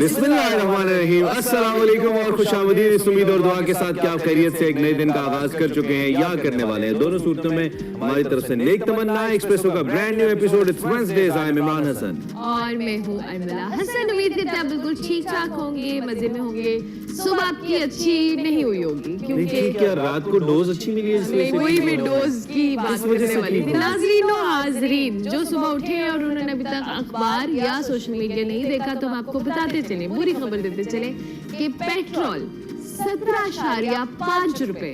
बिस्मिल्लाहिर्रहमानिर्रहीम। अस्सलाम वालेकुम और खुशामदीद। इस उम्मीद और दुआ के साथ कि आप खैरियत से एक नए दिन का आगाज कर चुके हैं या करने वाले हैं। दोनों सूरतों में हमारी तरफ से नेक तमन्ना। एक्सप्रेसो का brand new episode it's Wednesday. I am Imran Hasan और मैं हूँ अनमला हसन। उम्मीद करते हैं बिल्कुल ठीक ठाक होंगे, मजे में होंगे। सुबह आपकी अच्छी नहीं हुई होगी क्योंकि क्या रात को डोज अच्छी मिली है, इसलिए वही मैं डोज की बात करने वाली थी। नाज़रीन और हाज़रीन जो सुबह उठे हैं और उन्होंने अभी तक अखबार या सोशल मीडिया नहीं देखा तो हम आपको बताते चले, बुरी खबर देते चले कि पेट्रोल 17.5 रुपए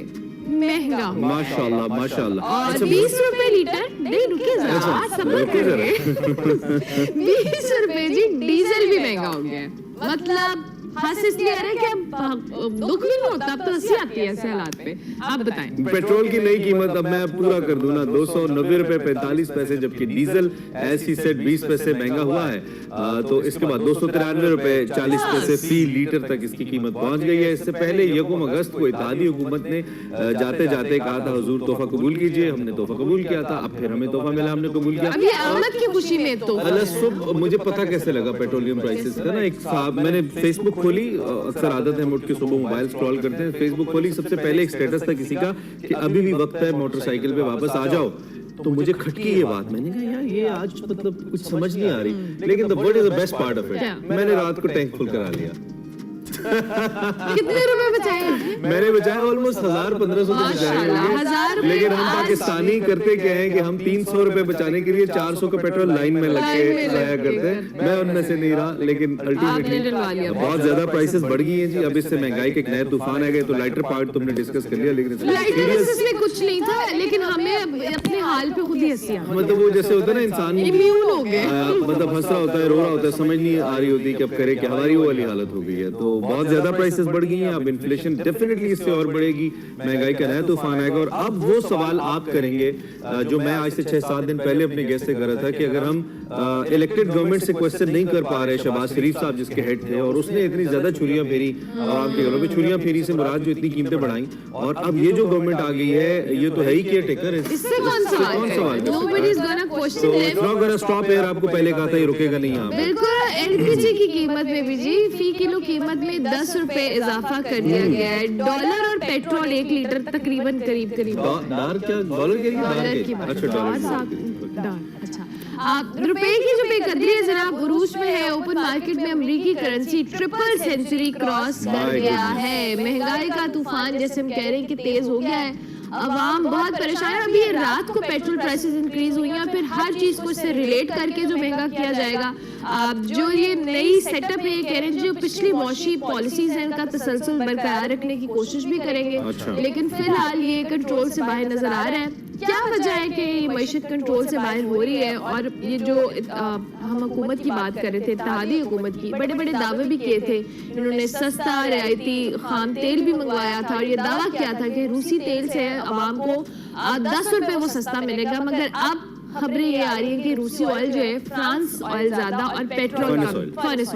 महंगा हुआ। माशाल्लाह माशाल्लाह। और 20 रुपए लीटर नहीं, रुके जरा सब्र करिए। 20 रुपए जी डीजल भी महंगा हो गया। मतलब हंस इसलिए आ रहा है कि अब दुख नहीं होता, अब तो हंसी आती है ऐसे हालात पे। आप बताएं पेट्रोल की नई कीमत अब मैं पूरा कर दूं ना, 290 रुपए 45 पैसे, जबकि डीजल ऐसी सेट 20 पैसे महंगा हुआ है। तो इसके बाद 293 रुपए 40 पैसे फी लीटर तक इसकी कीमत पहुंच गई है। इससे पहले 1 अगस्त को इत्तेहादी हुकूमत ने जाते जाते कहा था हुजूर तोहफा कबूल कीजिए। हमने तोहफा कबूल किया था, अब फिर हमें तोहफा मिला, हमने कबूल किया। अभी आमद की खुशी में तो सुबह मुझे पता कैसे लगा पेट्रोलियम प्राइसेस का ना, एक साहब मैंने फेसबुक खोली, अक्सर आदत है उठ के सुबह मोबाइल स्क्रॉल करते हैं, फेसबुक खोली, सबसे पहले एक स्टेटस था किसी का कि अभी भी वक्त है मोटरसाइकिल पे वापस आ जाओ। तो मुझे खटकी ये बात, मैंने कहा यार ये आज मतलब कुछ समझ नहीं आ रही, लेकिन the what is the best part of it, मैंने रात को टैंक फुल करा लिया। कितने रुपए बचाए? मैंने बचाए ऑलमोस्ट 1000-1500 बचाए। लेकिन हम पाकिस्तानी करते क्या है कि हम 300 रुपए बचाने के लिए 400 का पेट्रोल लाइन में लग के जाया करते हैं। मैं उनमें से नहीं रहा, लेकिन अल्टीमेटली बहुत ज्यादा प्राइसेस बढ़ गई हैं जी। अब इससे महंगाई के एक नए तूफान आ गए। तो लाइटर पार्ट तुमने डिस्कस कर लिया, लेकिन इसमें कुछ नहीं था, लेकिन हमें अपने हाल पे खुद ही हंसी आ रही। मतलब वो जैसे होता है ना, इंसान इम्यून हो गए, मतलब हंस रहा होता है, रो रहा होता है, समझ नहीं आ रही होती कि अब करे क्या, हमारी वो वाली हालत हो गई है। तो बहुत ज्यादा प्राइसेस बढ़ गई हैं। अब इन्फ्लेशन डेफिनेटली इससे और बढ़ेगी, महंगाई का नया तूफान आएगा। और अब वो सवाल आप करेंगे जो मैं आज से 6-7 दिन पहले अपने गेस्ट से कर रहा था कि अगर हम इलेक्टेड गवर्नमेंट से क्वेश्चन नहीं कर पा रहे, शहबाज शरीफ साहब जिसके हेड थे और उसने इतनी ज्यादा छुरियां फेरी आवाम के घरों में, छुरियां फेरी से मुराद जो इतनी कीमतें बढ़ाई, और अब ये जो गवर्नमेंट आ गई है ये तो है ही केयर टेकर है। इससे कौन सवाल? Nobody is gonna question it. It's not gonna stop here. आपको पहले कहा था ये रुकेगा नहीं यहाँ। बिल्कुल। एलपीजी की कीमत में भी जी फी किलो कीमत में 10 रुपए इजाफा कर दिया गया है। डॉलर और पेट्रोल 1 लीटर तकरीबन करीब डॉलर क्या, डॉलर की बात? अच्छा डॉलर। अच्छा आप रुपए की जो बेकदरी है जनाब उरूज में है। ओपन मार्केट में अमेरिकी करेंसी ट्रिपल सेंचुरी क्रॉस कर गया है। महंगाई का तूफान जैसे हम कह रहे हैं कि तेज हो गया है, अवाम बहुत परेशान है। अभी ये रात को पेट्रोल प्राइसेस इंक्रीज हुई हैं, फिर हर चीज को इससे रिलेट करके जो महंगा किया जाएगा। जो ये नई सेटअप है, ये कह रहे हैं जो पिछली मौशी पॉलिसीज हैं इनका तसलसल बरकरार रखने की कोशिश भी करेंगे। लेकिन फिलहाल ये कंट्रोल से बाहर नजर आ रहा है। क्या वजह है कि ये मईशत कंट्रोल से बाहर हो रही है? और ये जो हम हुकूमत की बात कर रहे थे, इत्तेहादी हुकूमत की, बड़े बड़े दावे भी किए थे। इन्होंने सस्ता रियायती खाम तेल भी मंगवाया था और ये दावा किया था कि रूसी तेल से आवाम को 10 रुपए वो सस्ता मिलेगा। मगर अब खबरें ये आ रही है कि रूसी ऑयल जो है, फ्रांस ऑयल ज्यादा और पेट्रोल फर्नेस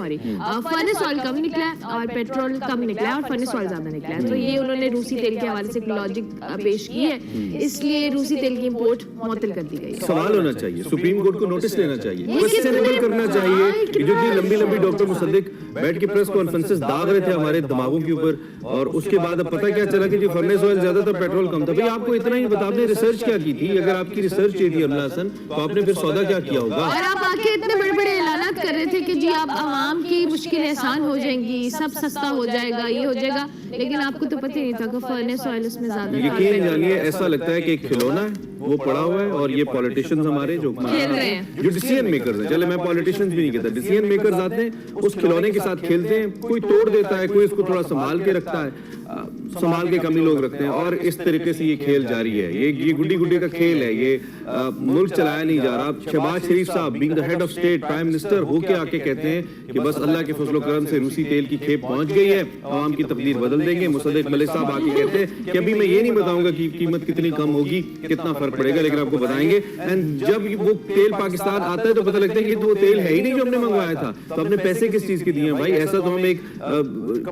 ऑयल कम निकला है और पेट्रोल कम निकला है और फर्नेस ऑयल ज्यादा निकला है। तो ये उन्होंने रूसी तेल के हवाले से लॉजिक पेश की है, इसलिए रूसी तेल की इंपोर्ट मुअत्तल कर दी गई। सवाल होना चाहिए, सुप्रीम कोर्ट को नोटिस लेना चाहिए, क्वेश्चनेबल करना चाहिए कि जो कि लंबी लंबी डॉक्टर मुसद्दिक बैठ के प्रेस कॉन्फ्रेंसेस दाग रहे थे हमारे दिमागों के ऊपर, और उसके बाद अब पता क्या चला कि जो फर्नेस ऑयल ज्यादा था पेट्रोल कम था। भाई आपको इतना ही बता, आपने रिसर्च क्या की थी? अगर आपकी रिसर्च ये थी अमला हसन, तो आपने फिर सौदा क्या किया होगा? और आप आके इतने बड़े बड़े ऐलानात कर रहे थे कि जी आप आवाम की मुश्किलें आसान हो जाएंगी, सब सस्ता हो जाएगा, ये हो जाएगा, लेकिन आपको तो पता ही नहीं था कि फर्नेस ऑयल उसमें ज्यादा। यकीन जानिए ऐसा लगता है कि एक खिलौना है वो पड़ा हुआ है और ये पॉलिटिशियंस हमारे जो डिसीजन मेकर्स हैं, चले मैं पॉलिटिशियंस भी नहीं कहता, डिसीजन मेकर्स आते हैं उस खिलौने के साथ खेलते हैं, कोई तोड़ देता है, कोई इसको थोड़ा संभाल के रखता है, संभाल के कमी लोग रखते हैं, और इस तरीके से ये खेल जारी है। ये गुड्डी गुड्डी का खेल है, ये मुल्क चलाया नहीं जा रहा। शहबाज शरीफ साहब being the head of state, prime minister होके आके कहते हैं कि बस अल्लाह के फजलो करम से रूसी तेल की खेप पहुंच गई है, आवाम की तकदीर बदल देंगे। मुसद्दिक मलिक साहब आके कहते हैं कि अभी मैं ये नहीं बताऊंगा कि कीमत कितनी कम होगी, कितना फर्क पड़ेगा, लेकिन आपको बताएंगे। एंड जब वो तेल पाकिस्तान आता है तो पता लगता है कि वो तेल है ही नहीं जो हमने मंगवाया था, तो अपने पैसे किस चीज के दिए हैं भाई? ऐसा तो हम एक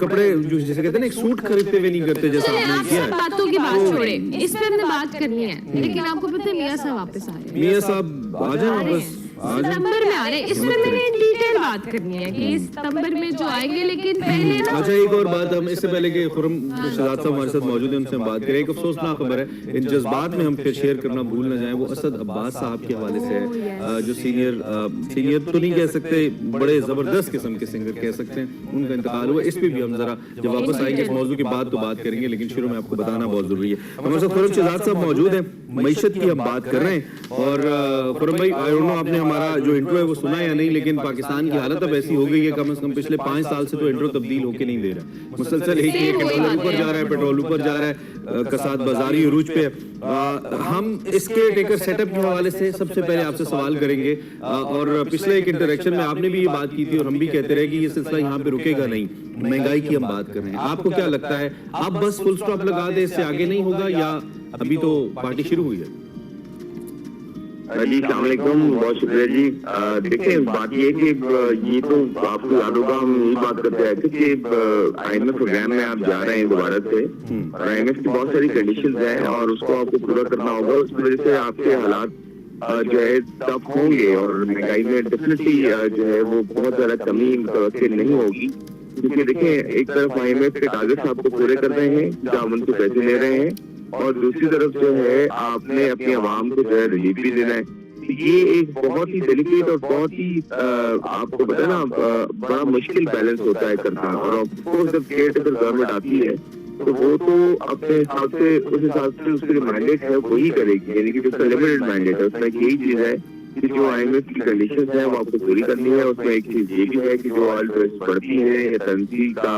कपड़े जो जैसे कहते हैं ना, एक सूट खरीदते हुए नहीं करते जैसा आपने किया है। बातों की बात छोड़े, इस पे हमने बात करनी है, लेकिन आपको पता है मियां साहब वापस आ रहे हैं। मियां साहब आ जाए वापस। सितंबर में आ रहे हैं, इसमें मैंने डिटेल बात करनी है कि सितंबर में जो आएंगे, लेकिन पहले ना अच्छा एक और बात, हम इससे पहले कि खुरम शहजाद साहब हमारे साथ मौजूद हैं, उनसे हम बात करें, एक अफसोसनाक खबर है, इन जज्बात में हम फिर शेयर करना भूल न जाएं, वो असद अब्बास साहब के हवाले से है, जो सीनियर तो नहीं कह सकते, बड़े जबरदस्त किस्म के सिंगर कह सकते हैं, उनका इंतकाल हुआ। इस पे भी हम जरा जब वापस आएंगे इस मौजू के बाद तो बात करेंगे, लेकिन शुरू में आपको बताना बहुत जरूरी है। हमारे साथ खुरम शहजाद साहब मौजूद हैं, मईशत की हम बात कर रहे हैं, और खुरम भाई आई डोंट नो आपने हमारा जो इंट्रो है वो सुना या नहीं, लेकिन पाकिस्तान की हालत अब ऐसी हो गई है, कम से कम पिछले 5 साल से तो इंट्रो तबदील होके नहीं दे रहा, मुसलसल एक ही डॉलर ऊपर जा रहा है, पेट्रोल ऊपर जा रहा है, कसाद बाजारी उरूज पे। हम इसके टेकर सेटअप के हवाले से सबसे पहले आपसे सवाल करेंगे, और पिछले एक इंटरेक्शन में आपने भी ये बात की थी और हम भी कहते रहे कि ये सिलसिला यहाँ पे रुकेगा नहीं, महंगाई की हम बात कर रहे हैं, आपको क्या लगता है आप बस फुल स्टॉप लगा दे, इससे आगे नहीं होगा, या अभी तो पार्टी शुरू हुई है? जी अस्सलाम वालेकुम, बहुत शुक्रिया जी। देखिए बात ये कि ये तो आपको याद होगा हम यही बात करते रहे थे कि IMF प्रोग्राम में आप जा रहे हैं दोबारा से, और IMF की बहुत सारी कंडीशंस हैं और उसको आपको पूरा करना होगा, उसकी वजह से आपके हालात जो है टफ होंगे और महंगाई में डेफिनेटली जो है वो बहुत ज्यादा कमी मुतवक्किल नहीं होगी, क्योंकि देखिए एक तरफ IMF के टारगेट्स आपको पूरे कर रहे हैं जो आप उनसे पैसे ले रहे हैं, और दूसरी तरफ जो है आपने अपनी आवाम को जो है रिलीफ भी देना है। ये एक बहुत ही डेलिकेट और बहुत ही आपको पता है ना बड़ा मुश्किल बैलेंस होता है करना, और ऑफकोर्स जब स्टेट अगर गवर्नमेंट आती है तो वो तो अपने हिसाब से उस हिसाब से उसकी मैंडेट है वही करेगी, यानी कि जो लिमिटेड मैंडेट है उसमें यही चीज है कि जो IMF की कंडीशन है वो आपको पूरी करनी है। उसमें एक चीज ये भी है कि जो ऑयल प्राइस बढ़ती है या करेंसी का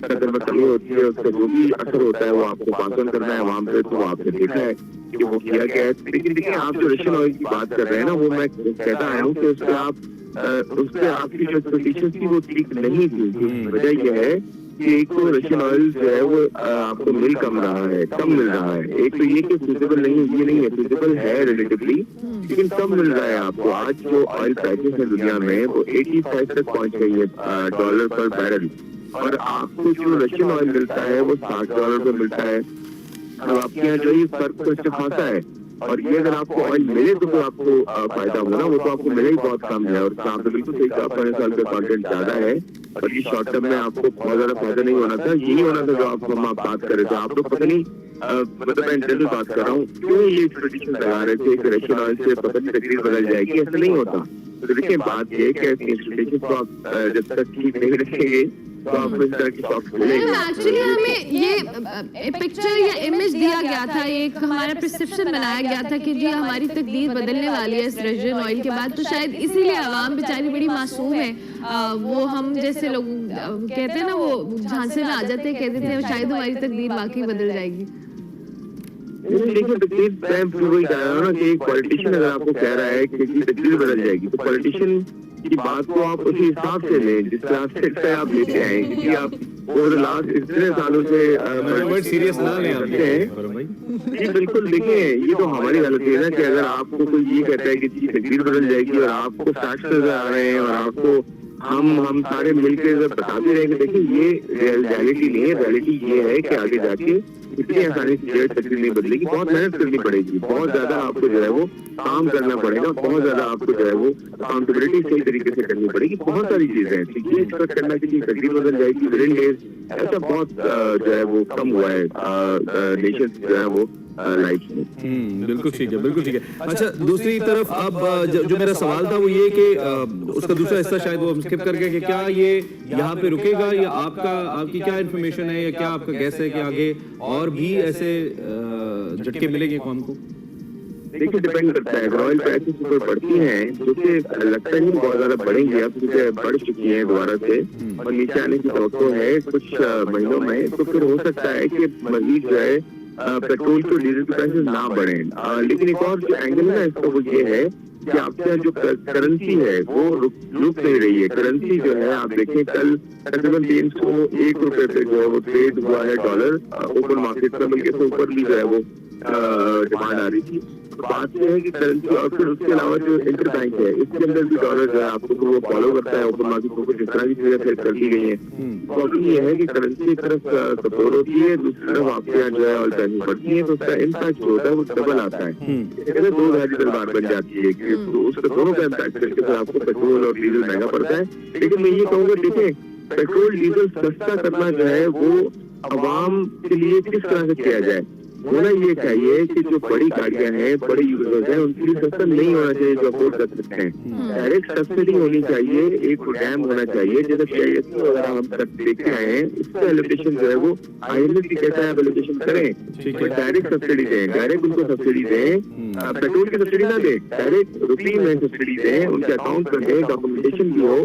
अगर में कमी होती है उसका जो भी असर होता है वो आपको पास ऑन करना है वहाँ पे, तो आपने देखा है कि वो किया गया है। लेकिन देखिए आप जो रशियन ऑयल की बात कर रहे हैं ना, वो मैं कहता आया हूँ कि उससे आपकी जो एक्सपेक्टेशन थी वो ठीक नहीं थी। वजह यह है कि एक तो रशियन ऑयल जो है वो आपको मिल कम मिल रहा है। एक तो ये कि फिजिबल नहीं, ये नहीं है, फिजिबल है रिलेटिवली, लेकिन कम मिल रहा है आपको। आज जो ऑयल प्राइसेस है दुनिया में वो 85 तक पहुंच गई है डॉलर पर बैरल, और आपको जो रशियन ऑयल मिलता है वो $60 पे मिलता है। अब आपके यहाँ जो ये फर्क तो अच्छा खासा है, और ये अगर आपको ऑयल मिले तो आपको फायदा होगा ना, वो तो आपको मिले ही बहुत कम है, और यहाँ पे बिल्कुल सही 5 साल का कंटेंट ज्यादा है, और ये शॉर्ट टर्म में आपको बहुत ज्यादा फायदा नहीं होना था। यही होना था जो आप बात कर रहे थे। आप लोग पता नहीं मतलब मैं इंटरव्यू बात कर रहा हूँ क्यों ये एक्सपेक्टेशन लगा रहे थे कि रशियन ऑयल से पता नहीं तकरीर बदल जाएगी, ऐसा नहीं होता। तो देखिए बात ये है कि ऐसी एक्सपेक्टेशन को आप जब तक ठीक नहीं रखेंगे तो आपको इस तरह की शॉक्स मिलेंगे। एक्चुअली हमें ये पिक्चर या इमेज दिया गया था, एक हमारा परसेप्शन बनाया गया था कि जी हमारी तकदीर बदलने वाली है इस रशियन ऑयल के बाद, तो शायद इसीलिए आवाम बेचारी बड़ी मासूम है। वो हम जैसे लोग कहते हैं ना, वो झांसे में आ जाते हैं, कहते थे शायद हमारी तकदीर बाकी बदल जाएगी। देखिए तकदीर मैं वही कह रहा हूँ ना कि एक पॉलिटिशियन अगर आपको कह रहा है कि तकदीर बदल जाएगी, तो पॉलिटिशियन की बात को आप उसी हिसाब से लें जिस हिसाब से आप लेते हैं, क्योंकि आप ओवर लास्ट इतने सालों से सीरियस ना लें जी बिल्कुल। देखिए ये तो हमारी गलती है ना कि अगर आपको कोई ये कहता है कि तकदीर बदल जाएगी और आपको फैक्ट्स नजर आ रहे हैं और आपको हम सारे मिलकर बताते रहे कि देखिए ये रियलिटी नहीं है। रियलिटी ये है कि आगे जाके इतनी आसानी से तकदीर नहीं बदलेगी, बहुत मेहनत करनी पड़ेगी, बहुत ज्यादा आपको जो है वो काम करना पड़ेगा, बहुत ज्यादा आपको जो है वो अकाउंटेबिलिटी सही तरीके से करनी पड़ेगी, बहुत सारी चीजें हैं। तो ये एक्सपेक्ट करना कि तकदीर बदल जाएगी विदिन डेज, ऐसा बहुत जो है वो कम हुआ है नेशन जो है वो लाइफ में। बिल्कुल ठीक है, बिल्कुल ठीक है। अच्छा दूसरी तरफ अब जो मेरा सवाल था वो ये कि उसका दूसरा हिस्सा शायद वो हम स्किप कर गए कि क्या ये यहाँ पे रुकेगा, या आपकी क्या इन्फॉर्मेशन है या क्या आपका गैस है कि आगे और भी ऐसे झटके मिलेंगे कौम को? देखिए डिपेंड करता है, अगर ऑयल प्राइसेस ऊपर बढ़ती हैं जो कि लगता ही बहुत ज्यादा बढ़ेंगी, अब क्योंकि बढ़ चुकी है दोबारा से और नीचे आने की तवक्को है कुछ महीनों में, तो फिर हो सकता है कि मजीद जो है पेट्रोल के डीजल के प्राइसेस ना बढ़े। लेकिन एक और जो एंगल है ना इसका वो ये है कि आपके जो करेंसी है वो रुक नहीं रही है। करेंसी जो है आप देखें कल तकरीबन 301 रुपए पे जो है वो ट्रेड हुआ है डॉलर ओपन मार्केट में, बल्कि ऊपर भी जो है वो डिमांड आ रही थी। बात यह है कि करेंसी और फिर उसके अलावा जो इंटर बैंक है इसके अंदर भी डॉलर जो है आपको वो फॉलो करता है, ओपन मार्केट को कुछ इस तरह की चीजें सेट कर दी गई है। प्रॉब्लम ये है कि करेंसी एक तरफ सपोर्ट होती है, दूसरी तरफ आपके यहाँ जो है और पैसे पड़ती है, तो उसका इम्पैक्ट जो होता है वो डबल आता है। दो धारी बात बन जाती है कि उसका दोनों का इम्पैक्ट करके फिर आपको पेट्रोल और डीजल महंगा पड़ता है। लेकिन मैं ये कहूँगा देखिए पेट्रोल डीजल सस्ता करना जो है वो अवाम के लिए किस तरह से किया जाए। होना ये चाहिए कि जो बड़ी गाड़ियां हैं, बड़े यूजर्स हैं, उनके लिए सस्ता नहीं होना चाहिए जो अफोर्ड कर सकते हैं। डायरेक्ट सब्सिडी होनी चाहिए, एक प्रोग्राम होना चाहिए जैसे PISC वगैरह हम तक देखे आए हैं। इसका एलोकेशन जो है वो IMF की कैसा है एलोकेशन करें, डायरेक्ट सब्सिडी दें, डायरेक्ट उनको सब्सिडी दें, पेट्रोल की सब्सिडी ना दें, डायरेक्ट रुपये में सब्सिडी दें, उनके अकाउंट पर दें, डॉक्यूमेंटेशन भी हो,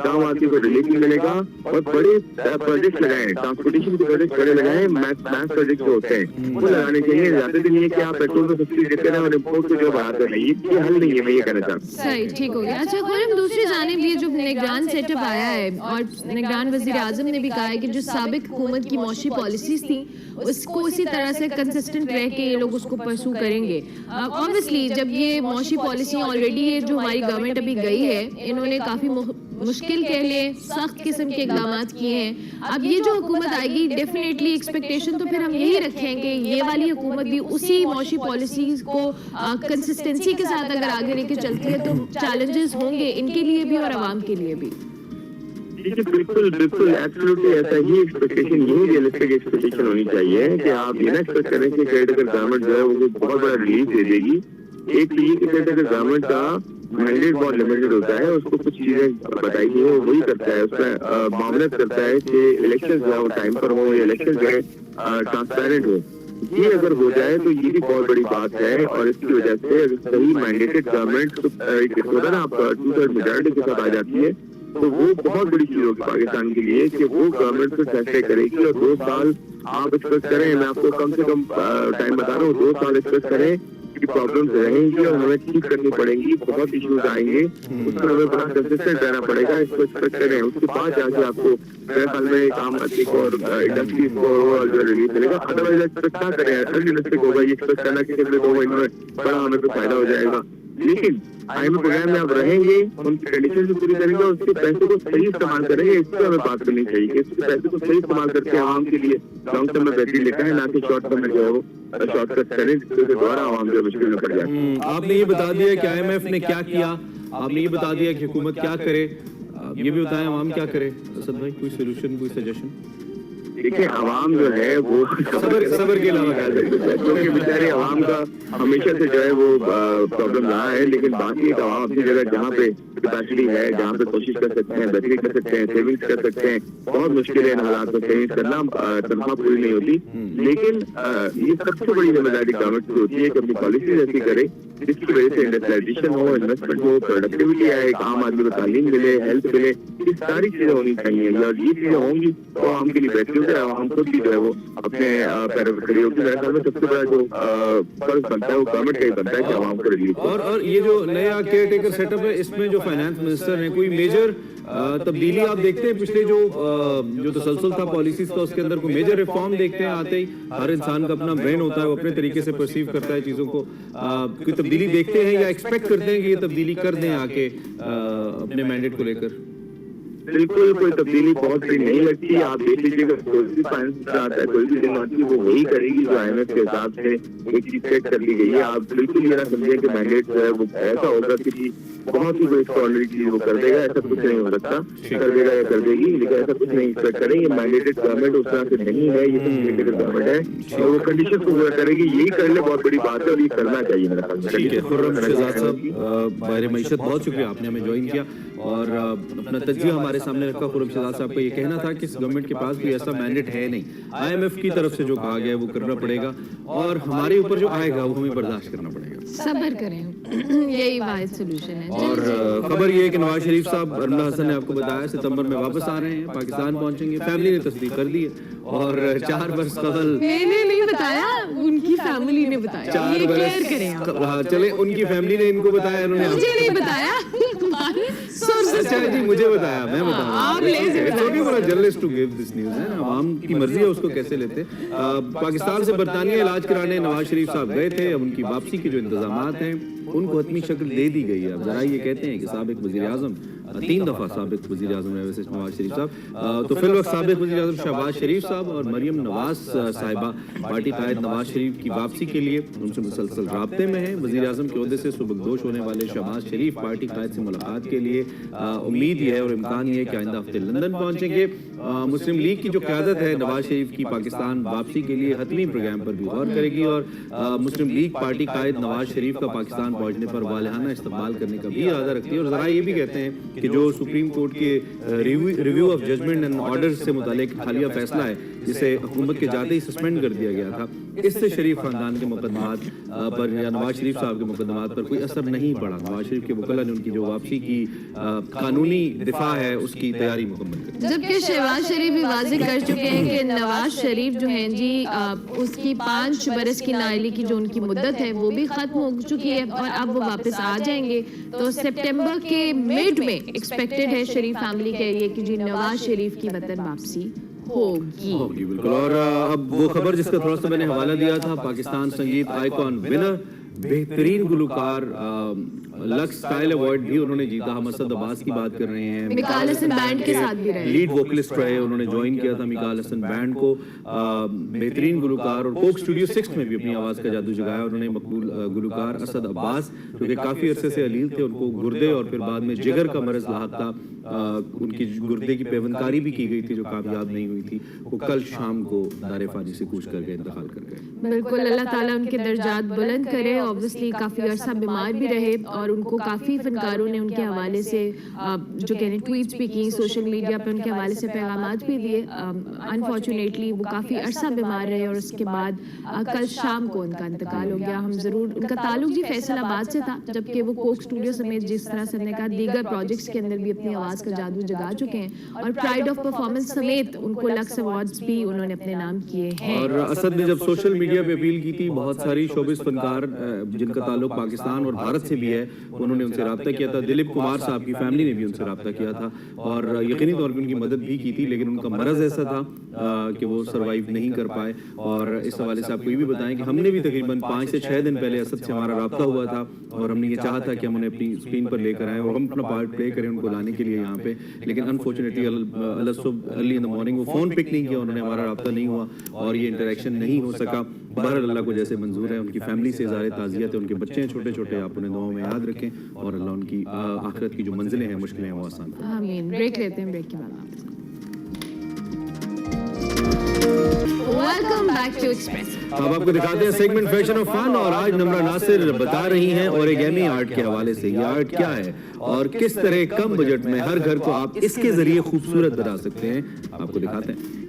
गाँव आदमी को रिलीफ भी मिलेगा। और बड़े प्रोजेक्ट लगाए, ट्रांसपोर्टेशन के प्रोजेक्ट बड़े लगाए, मैथ प्रोजेक्ट जो होते हैं लगाने चाहिए। ज्यादा दिन ये कि आप पेट्रोल को सब्सिडी देते रहे और इम्पोर्ट को जो बढ़ाते रहे, ये हल नहीं है, मैं ये कहना चाहता हूँ। सही, ठीक हो गया। अच्छा खुरम, दूसरी जानिब ये जो निगरान सेटअप आया है और निगरान वजीर आजम ने भी कहा है कि जो साबिक हुकूमत की मौशी पॉलिसीज थी उसको इसी तरह से कंसिस्टेंट रह के ये लोग उसको परसू करेंगे। ऑब्वियसली जब ये मौशी पॉलिसी ऑलरेडी ये जो हमारी गवर्नमेंट अभी गई है, इन्होंने काफी मुश्किल के लिए सख्त किस्म के इकदाम किए हैं। अब ये जो हुकूमत आएगी डेफिनेटली एक्सपेक्टेशन तो फिर हम यही रखें कि ये वाली हुकूमत भी उसी मौशी पॉलिसीज को कंसिस्टेंसी के साथ अगर आगे लेके चलती है तो चैलेंजेस होंगे इनके लिए भी और आवाम के लिए भी। बिल्कुल बिल्कुल एब्सोल्युटली ऐसा ही एक्सपेक्टेशन, यही रियलिस्टिक एक्सपेक्टेशन होनी चाहिए कि आप ये ना एक्सपेक्ट करें कि क्रेडिट गवर्नमेंट जो है वो बहुत बड़ा रिलीफ दे देगी। एक तो ये कि क्रेडिट गवर्नमेंट का मैंडेट बहुत लिमिटेड होता है, उसको कुछ चीजें बताई गई है वही करता है, उसका मामलत करता है कि इलेक्शन जो है वो टाइम पर हो, इलेक्शन जो है ट्रांसपेरेंट हो। ये अगर हो जाए तो ये भी बहुत बड़ी बात है। और इसकी वजह से अगर सही मैंडेटेड गवर्नमेंट होता है ना, आप 2/3 मेजॉरिटी के साथ आ जाती है, तो वो बहुत बड़ी चीज होगी पाकिस्तान के लिए कि वो गवर्नमेंट से फैसले करेगी। और 2 साल आप एक्सपेक्ट करें, मैं आपको कम से कम टाइम बता रहा हूँ, 2 साल एक्सपेक्ट करें कि प्रॉब्लम्स रहेंगी और हमें ठीक करनी पड़ेंगी, बहुत इश्यूज आएंगे, उसमें हमें बड़ा कंसिस्टेंट रहना पड़ेगा, इसको एक्सपेक्ट करें। उसके बाद जाके आपको मेरे ख्याल में आम आदमी को और इंडस्ट्रीज को रिलीफ मिलेगा। अदरवाइज एक्सपेक्ट ना करें, अनरियलिस्टिक होगा ये एक्सपेक्ट करना कि पिछले 2 महीनों में बड़ा हमें तो फायदा हो जाएगा। लेकिन IMF प्रोग्राम में आप रहेंगे, उनकी कंडीशन भी पूरी करेंगे और उसके पैसे को सही इस्तेमाल करेंगे। इस पर हमें बात करनी चाहिए कि इसके पैसे को सही इस्तेमाल करके आवाम के लिए लॉन्ग टर्म में बेहतरी लेकर है, ना कि शॉर्ट टर्म में जो है वो शॉर्टकट करें जिसके द्वारा आवाम जो मुश्किल में पड़ जाए। आपने ये बता दिया कि IMF ने क्या किया, आपने ये बता दिया कि हुकूमत क्या करे, ये भी बताएं आवाम क्या करे। असद भाई कोई सोल्यूशन, कोई सजेशन? देखिए आवाम जो है वो सबर के अलावा क्योंकि बेचारे आवाम का हमेशा से जो है वो प्रॉब्लम रहा है। लेकिन बाकी एक आवाम अपनी जगह जहाँ पे कैपेसिटी है, जहाँ पे कोशिश कर सकते हैं, बेहतरी कर सकते हैं, सेविंग्स कर सकते हैं, बहुत मुश्किल है इन हालात में सेविंग्स करना, तनख्वाह पूरी नहीं होती। लेकिन ये सबसे बड़ी जिम्मेदारी गवर्नमेंट की होती है कि अपनी पॉलिसी ऐसी करे जिसकी वजह से इंडस्ट्रियलाइजेशन हो, इन्वेस्टमेंट हो, प्रोडक्टिविटी आए, आम आदमी को तालीम मिले, हेल्थ मिले, ये सारी चीजें होनी चाहिए। और ये चीजें होंगी तो आवाम के लिए बेहतरी होगी, आवाम खुद भी जो है वो अपने पैरों पर खड़ी होगी। मेरे ख्याल में सबसे बड़ा जो फर्ज बनता है वो गवर्नमेंट का ही बनता है कि आवाम को रिलीफ। और ये जो नया केयर टेकर सेटअप है, इसमें जो फाइनेंस मिनिस्टर है, कोई मेजर तब्दीली आप देखते हैं? पिछले जो तसलसल था पॉलिसीज का, उसके अंदर कोई मेजर रिफॉर्म देखते हैं आते ही? हर इंसान का अपना ब्रेन होता है, वो अपने तरीके से परसीव करता है चीजों को। कोई तब्दीली देखते हैं या एक्सपेक्ट करते हैं कि ये तब्दीली कर दें आके अपने मैंडेट को लेकर? बिल्कुल कोई तब्दीली बहुत बड़ी नहीं लगती। आप देख लीजिएगा कोई भी फाइनेंस आता है, कोई भी दिन आती है, वो वही करेगी जो IMF के हिसाब से एक चीज सेट कर ली गई है। आप बिल्कुल ये ना समझिए कि मैंडेट जो है वो ऐसा होगा कि बहुत ही कोई एक्स्ट्राऑर्डिनरी चीज वो कर देगा, ऐसा कुछ नहीं हो सकता। कर देगा या कर देगी, लेकिन ऐसा कुछ नहीं एक्सपेक्ट करें। ये मैंडेटेड गवर्नमेंट उस तरह से नहीं है, ये मैंडेटेड गवर्नमेंट है और वो कंडीशन को पूरा करेगी, यही कर ले बहुत बड़ी बात है और ये करना चाहिए मेरा ख्याल। ठीक है, खुर्रम शहजाद साहब, बाहर मईशत, बहुत शुक्रिया आपने हमें ज्वाइन किया और अपना तज्जिया हमारे सामने रखा। खुर्रम शहजाद साहब का ये कहना था कि इस गवर्नमेंट के पास कोई ऐसा मैंडेट है नहीं, IMF की तरफ से जो कहा गया है वो करना पड़ेगा और हमारे ऊपर जो आएगा वो हमें बर्दाश्त करना पड़ेगा। सब्र करें, यही वाहिद सोल्यूशन है। और खबर ये है कि नवाज शरीफ साहब, अरुणा हसन ने आपको बताया, सितंबर में वापस आ रहे हैं, पाकिस्तान पहुंचेंगे। फैमिली ने तस्दीक कर दी है और 4 बरस कबल, मैंने नहीं बताया, उनकी फैमिली ने बताया। 4 बरस चले, उनकी फैमिली ने इनको बताया, उन्होंने मुझे नहीं बताया। सुर अच्छा जी, मुझे बताया, मैं बता रहा आप ले सकते हैं। It's okay for a journalist to give this news, है ना, आवाम की मर्जी है उसको कैसे लेते हैं। पाकिस्तान से बरतानिया इलाज कराने नवाज शरीफ साहब गए थे। अब उनकी वापसी के जो इंतजामात हैं उनको हतमी शक्ल दे दी गई है। अब जरा ये कहते हैं कि साबिक वजीर आजम 3 दफा साबिक वजीर आजम है वैसे नवाज शरीफ साहब, तो फिल वक्त साबिक वजीर आजम शहबाज शरीफ साहब और मरियम नवाज साहिबा पार्टी कायद नवाज शरीफ की वापसी के लिए उनसे मुसलसल राब्ते में हैं। वजीर आजम के ओहदे से सुबकदोश होने वाले शहबाज शरीफ पार्टी कायद से मुलाकात के लिए उम्मीद ये है और इम्कान ये है कि आइंदा हफ्ते लंदन पहुंचेंगे। मुस्लिम लीग की जो क़यादत है नवाज शरीफ की पाकिस्तान वापसी के लिए हतमी प्रोग्राम पर भी गौर करेगी और मुस्लिम लीग पार्टी कायद नवाज शरीफ का पाकिस्तान पहुंचने पर वालिहाना इस्तेमाल करने का भी इरादा रखती है। और ज़रा ये भी कहते हैं कि जो सुप्रीम कोर्ट के review of judgment and order से मुतालिक हालिया फैसला है जिसे हुकूमत के जाते ही सस्पेंड कर दिया गया था, इससे शरीफ खानदान के मुकदमात पर या नवाज शरीफ साहब के मुकदमात पर कोई असर नहीं पड़ा। नवाज शरीफ के वकला ने उनकी जो वापसी की कानूनी दिफा है उसकी तैयारी मुकम्मल कर, जबकि शहबाज शरीफ भी वाज़ेह कर चुके हैं कि नवाज शरीफ जो हैं जी उसकी 5 बरस की नाअहली की जो उनकी मुद्दत है वो भी खत्म हो चुकी है और अब वो वापस आ जाएंगे। तो सितंबर के मिड में एक्सपेक्टेड है शरीफ फैमिली के लिए कि जी नवाज शरीफ की वतन वापसी होगी। बिल्कुल। और अब वो खबर जिसका थोड़ा सा मैंने हवाला दिया था, पाकिस्तान संगीत आइकॉन विनर बेहतरीन गुलकार लक्स स्टाइल अवार्ड भी उन्होंने जीता। हम असद अब्बास की बात कर रहे हैं, मिकाल हसन बैंड के साथ भी रहे, लीड वोकलिस्ट रहे, उन्होंने ज्वाइन किया था मिकाल हसन बैंड को। बेहतरीन गुलकार और कोक स्टूडियो 6 में भी अपनी आवाज़ का जादू जगाया उन्होंने। मकबूल गुलकार असद अब्बास जो कि काफ़ी अरसे से अलील थे, उनको गुर्दे और फिर बाद में जिगर का मरज लाहक था, उनकी गुर्दे की पेवनकारी भी की गई थी जो कामयाब नहीं हुई थी। वो कल शाम को दारे फानी से कूच कर गए, इंतकाल कर गए। बिल्कुल, अल्लाह ताला उनके दर्जात बुलंद करे। ऑब्वियसली काफ़ी अरसा बीमार भी रहे और उनको काफ़ी फनकारों ने उनके हवाले से जो कहने ट्वीट्स भी की, सोशल मीडिया पर उनके हवाले से पैगामात भी दिए। अनफॉर्चुनेटली वो काफ़ी अरसा बीमार रहे और उसके बाद कल शाम को उनका इंतकाल हो गया। हम ज़रूर, उनका ताल्लुक जी फैसलाबाद से था, जबकि वो कोक स्टूडियो समेत जिस तरह से हमने कहा दीगर प्रोजेक्ट्स के अंदर भी अपनी आवाज़ का जादू जगा चुके हैं और प्राइड ऑफ परफॉर्मेंस समेत उनको लक्स अवार्ड्स भी उन्होंने अपने नाम किए हैं। और असद ने जब सोशल मीडिया पे अपील की थी, बहुत सारी शोबिस फनकार जिनका ताल्लुक पाकिस्तान और भारत से भी है उन्होंने उनसे रब्ता किया था। दिलीप कुमार साहब की फैमिली ने भी उनसे रब्ता किया था और यकीनी तौर पर उनकी मदद भी की थी, लेकिन उनका मरज़ ऐसा था कि वो सर्वाइव नहीं कर पाए। और इस हवाले से आपको ये भी बताएं कि हमने भी तकरीबन 5 से 6 दिन पहले असद से हमारा रब्ता हुआ था और हमने ये चाहा था कि हम उन्हें अपनी स्क्रीन पर लेकर आएँ और हम अपना पार्ट प्ले करें उनको लाने के लिए यहाँ पे, लेकिन unfortunately early in the morning वो फ़ोन पिक नहीं किया, उन्होंने हमारा रब्ता नहीं हुआ और ये इंटरेक्शन नहीं हो सका। बहरहाल अल्लाह को जैसे मंजूर है, उनकी फैमिली से इज़हार ताज़ियत है, उनके बच्चे हैं छोटे छोटे, आप उन्हें दुआओं में याद रखें और अल्लाह उनकी आखिरत की जो मंजिलें हैं मुश्किलें हैं वो आसान करें। आमीन। ब्रेक लेते हैं, ब्रेक के बाद वापस। Welcome back to Express. अब आपको दिखाते हैं सेगमेंट फैशन ऑफ फन और आज नम्रा नासिर बता रही हैं ओरिगेमी आर्ट के हवाले से ये आर्ट क्या है और किस तरह कम बजट में हर घर को आप इसके जरिए खूबसूरत बना सकते हैं, आपको दिखाते हैं।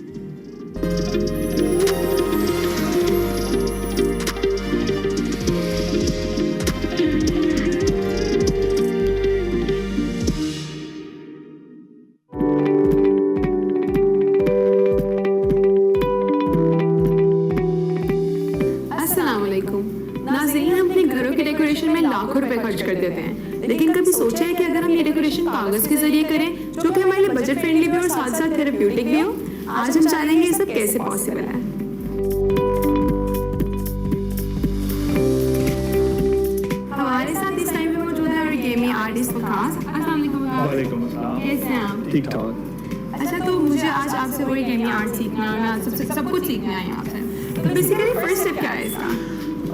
लाखों रुपए खर्च कर देते हैं, लेकिन कभी सोचा है कि अगर हम ये डेकोरेशन कागज के जरिए करें जो कि हमारे लिए बजट फ्रेंडली भी और साथ साथ थेरेप्यूटिक भी हो। आज हम जानेंगे ये सब कैसे पॉसिबल है। हमारे साथ इस टाइम पे मौजूद है ओरिगेमी आर्टिस्ट वकास। अस्सलाम वालेकुम। कैसे हैं आप? ठीक ठाक। अच्छा, तो मुझे आज आपसे ओरिगेमी आर्ट सीखना है, मैं सब कुछ सीखना है आपसे। तो बेसिकली फर्स्ट स्टेप क्या है इसका?